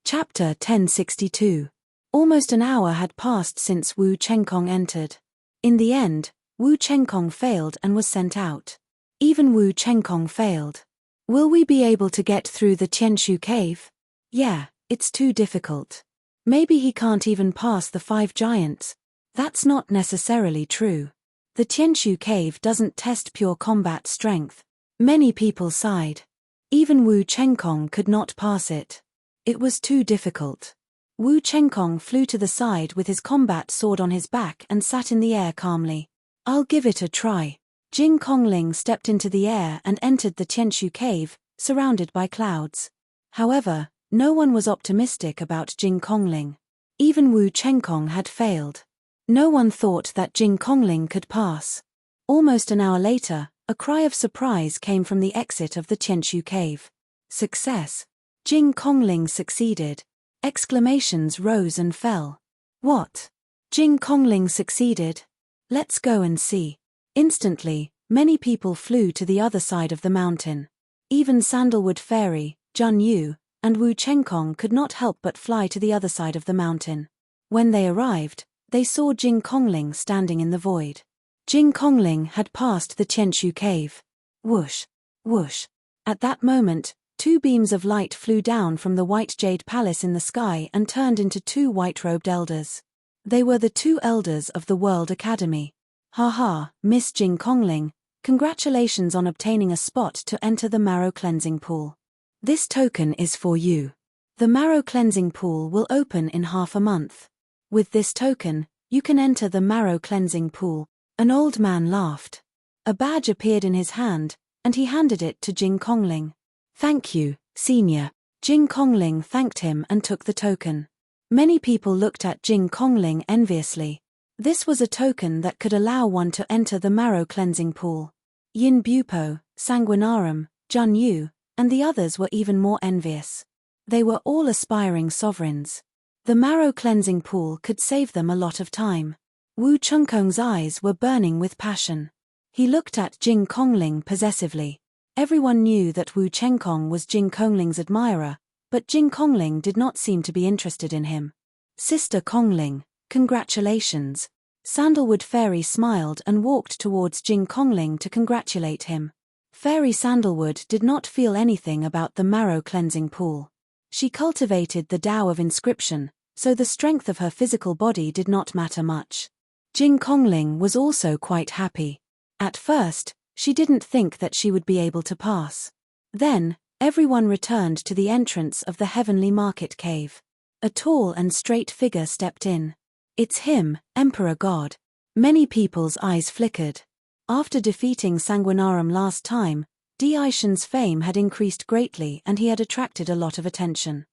Chapter 1062. Almost an hour had passed since Wu Chengkong entered. In the end, Wu Chengkong failed and was sent out. Even Wu Chengkong failed. Will we be able to get through the Tianshu cave? Yeah, it's too difficult. Maybe he can't even pass the 5 giants. That's not necessarily true. The Tianshu cave doesn't test pure combat strength. Many people sighed. Even Wu Chengkong could not pass it. It was too difficult. Wu Chengkong flew to the side with his combat sword on his back and sat in the air calmly. I'll give it a try. Jing Kongling stepped into the air and entered the Tianshu cave, surrounded by clouds. However, no one was optimistic about Jing Kongling. Even Wu Chengkong had failed. No one thought that Jing Kongling could pass. Almost an hour later, a cry of surprise came from the exit of the Tianshu cave. Success! Jing Kongling succeeded. Exclamations rose and fell. What? Jing Kongling succeeded? Let's go and see. Instantly, many people flew to the other side of the mountain. Even Sandalwood Fairy, Jun Yu, and Wu Chengkong could not help but fly to the other side of the mountain. When they arrived, they saw Jing Kongling standing in the void. Jing Kongling had passed the Tianshu cave. Whoosh! Whoosh! At that moment, 2 beams of light flew down from the White Jade Palace in the sky and turned into 2 white-robed elders. They were the 2 elders of the World Academy. Haha, Miss Jing Kongling, congratulations on obtaining a spot to enter the Marrow Cleansing Pool. This token is for you. The Marrow Cleansing Pool will open in half a month. With this token, you can enter the Marrow Cleansing Pool. An old man laughed. A badge appeared in his hand, and he handed it to Jing Kongling. Thank you, Senior. Jing Kongling thanked him and took the token. Many people looked at Jing Kongling enviously. This was a token that could allow one to enter the Marrow Cleansing Pool. Yin Bupo, Sanguinarum, Jun Yu, and the others were even more envious. They were all aspiring sovereigns. The Marrow Cleansing Pool could save them a lot of time. Wu Chengkong's eyes were burning with passion. He looked at Jing Kongling possessively. Everyone knew that Wu Chengkong was Jing Kongling's admirer, but Jing Kongling did not seem to be interested in him. Sister Kongling, congratulations. Sandalwood Fairy smiled and walked towards Jing Kongling to congratulate him. Fairy Sandalwood did not feel anything about the Marrow Cleansing Pool. She cultivated the Tao of Inscription, so the strength of her physical body did not matter much. Jing Kongling was also quite happy. At first, she didn't think that she would be able to pass. Then, everyone returned to the entrance of the Heavenly Market Cave. A tall and straight figure stepped in. It's him, Emperor God. Many people's eyes flickered. After defeating Sanguinarum last time, Daishan's fame had increased greatly and he had attracted a lot of attention.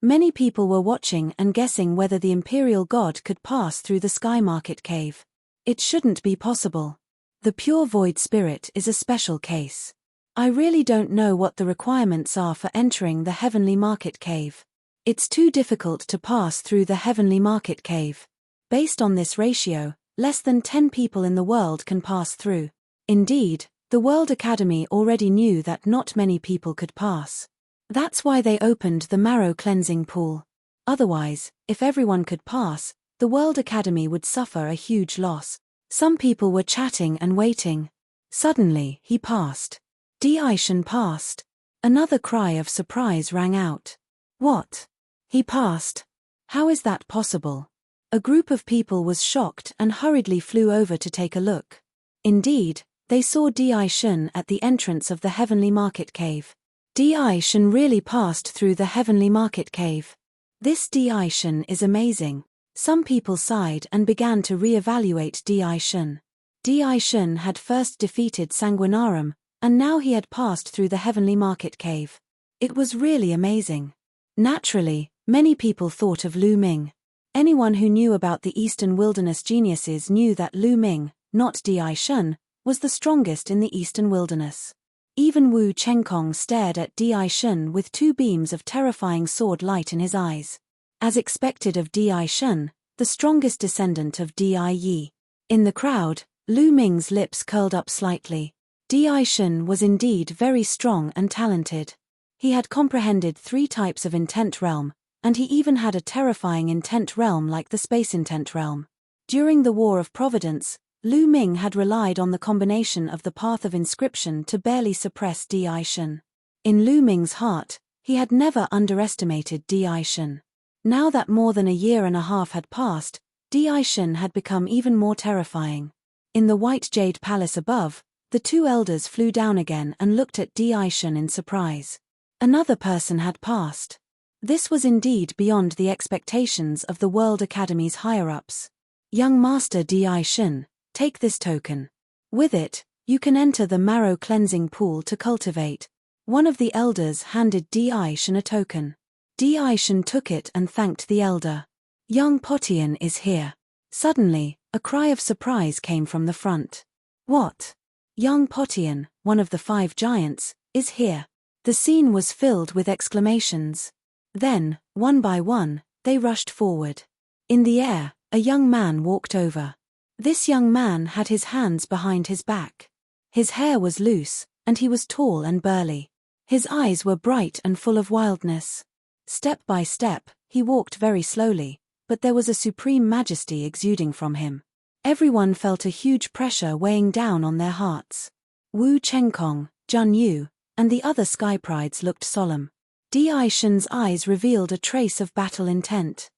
Many people were watching and guessing whether the Imperial God could pass through the Sky Market Cave. It shouldn't be possible. The pure void spirit is a special case. I really don't know what the requirements are for entering the Heavenly Market Cave. It's too difficult to pass through the Heavenly Market Cave. Based on this ratio, less than 10 people in the world can pass through. Indeed, the World Academy already knew that not many people could pass. That's why they opened the Marrow Cleansing Pool. Otherwise, if everyone could pass, the World Academy would suffer a huge loss. Some people were chatting and waiting. Suddenly, he passed. Daishan passed. Another cry of surprise rang out. What? He passed? How is that possible? A group of people was shocked and hurriedly flew over to take a look. Indeed, they saw Di Shun at the entrance of the heavenly market cave. Di Shun really passed through the heavenly market cave. This Di Shun is amazing. Some people sighed and began to re-evaluate Di Shun. Di Shun had first defeated Sanguinarum, and now he had passed through the heavenly market cave. It was really amazing. Naturally, many people thought of Lu Ming. Anyone who knew about the Eastern Wilderness geniuses knew that Lu Ming, not Di Shun, was the strongest in the Eastern Wilderness. Even Wu Chengkong stared at Di Shun with two beams of terrifying sword light in his eyes. As expected of Di Shun, the strongest descendant of Di Yi. In the crowd, Lu Ming's lips curled up slightly. Di Shun was indeed very strong and talented. He had comprehended 3 types of intent realm, and he even had a terrifying intent realm like the space intent realm. During the War of Providence, Lu Ming had relied on the combination of the Path of Inscription to barely suppress Di Shun. In Lu Ming's heart, he had never underestimated Di Shun. Now that more than a year and a half had passed, Di Shun had become even more terrifying. In the White Jade Palace above, the 2 elders flew down again and looked at Di Shun in surprise. Another person had passed. This was indeed beyond the expectations of the World Academy's higher-ups. Young Master Di Shun, take this token. With it, you can enter the marrow cleansing pool to cultivate. One of the elders handed Di Shun a token. Di Shun took it and thanked the elder. Young Potian is here. Suddenly, a cry of surprise came from the front. What? Young Potian, one of the 5 giants, is here. The scene was filled with exclamations. Then, one by one, they rushed forward. In the air, a young man walked over. This young man had his hands behind his back. His hair was loose, and he was tall and burly. His eyes were bright and full of wildness. Step by step, he walked very slowly, but there was a supreme majesty exuding from him. Everyone felt a huge pressure weighing down on their hearts. Wu Chengkong, Jun Yu, and the other Sky Prides looked solemn. Di Shun's eyes revealed a trace of battle intent.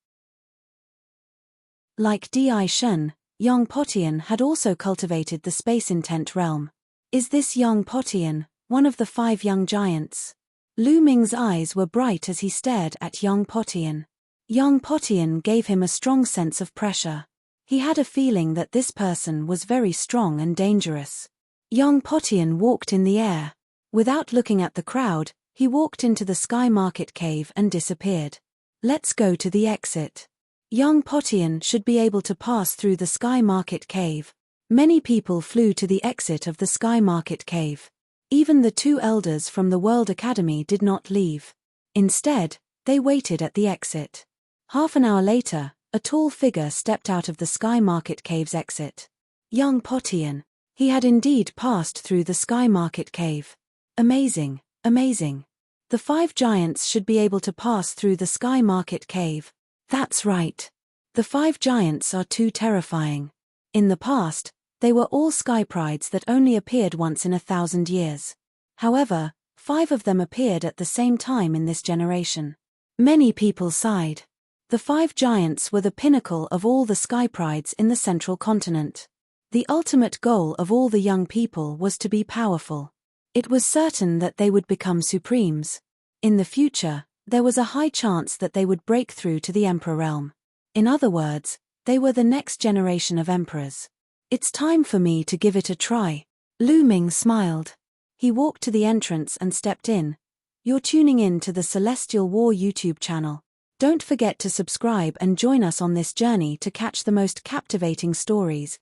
Like Di Shun, Young Potian had also cultivated the space intent realm. Is this Young Potian, one of the 5 young giants? Lu Ming's eyes were bright as he stared at Young Potian. Young Potian gave him a strong sense of pressure. He had a feeling that this person was very strong and dangerous. Young Potian walked in the air. Without looking at the crowd, he walked into the Sky Market Cave and disappeared. Let's go to the exit. Young Potian should be able to pass through the Sky Market Cave. Many people flew to the exit of the Sky Market Cave. Even the 2 elders from the World Academy did not leave. Instead, they waited at the exit. Half an hour later, a tall figure stepped out of the Sky Market Cave's exit. Young Potian. He had indeed passed through the Sky Market Cave. Amazing, amazing. The 5 giants should be able to pass through the Sky Market Cave. That's right. The 5 giants are too terrifying. In the past, they were all Sky Prides that only appeared once in 1,000 years. However, 5 of them appeared at the same time in this generation. Many people sighed. The 5 giants were the pinnacle of all the Sky Prides in the central continent. The ultimate goal of all the young people was to be powerful. It was certain that they would become supremes. In the future, there was a high chance that they would break through to the Emperor realm. In other words, they were the next generation of emperors. It's time for me to give it a try. Lu Ming smiled. He walked to the entrance and stepped in. You're tuning in to the Celestial War YouTube channel. Don't forget to subscribe and join us on this journey to catch the most captivating stories.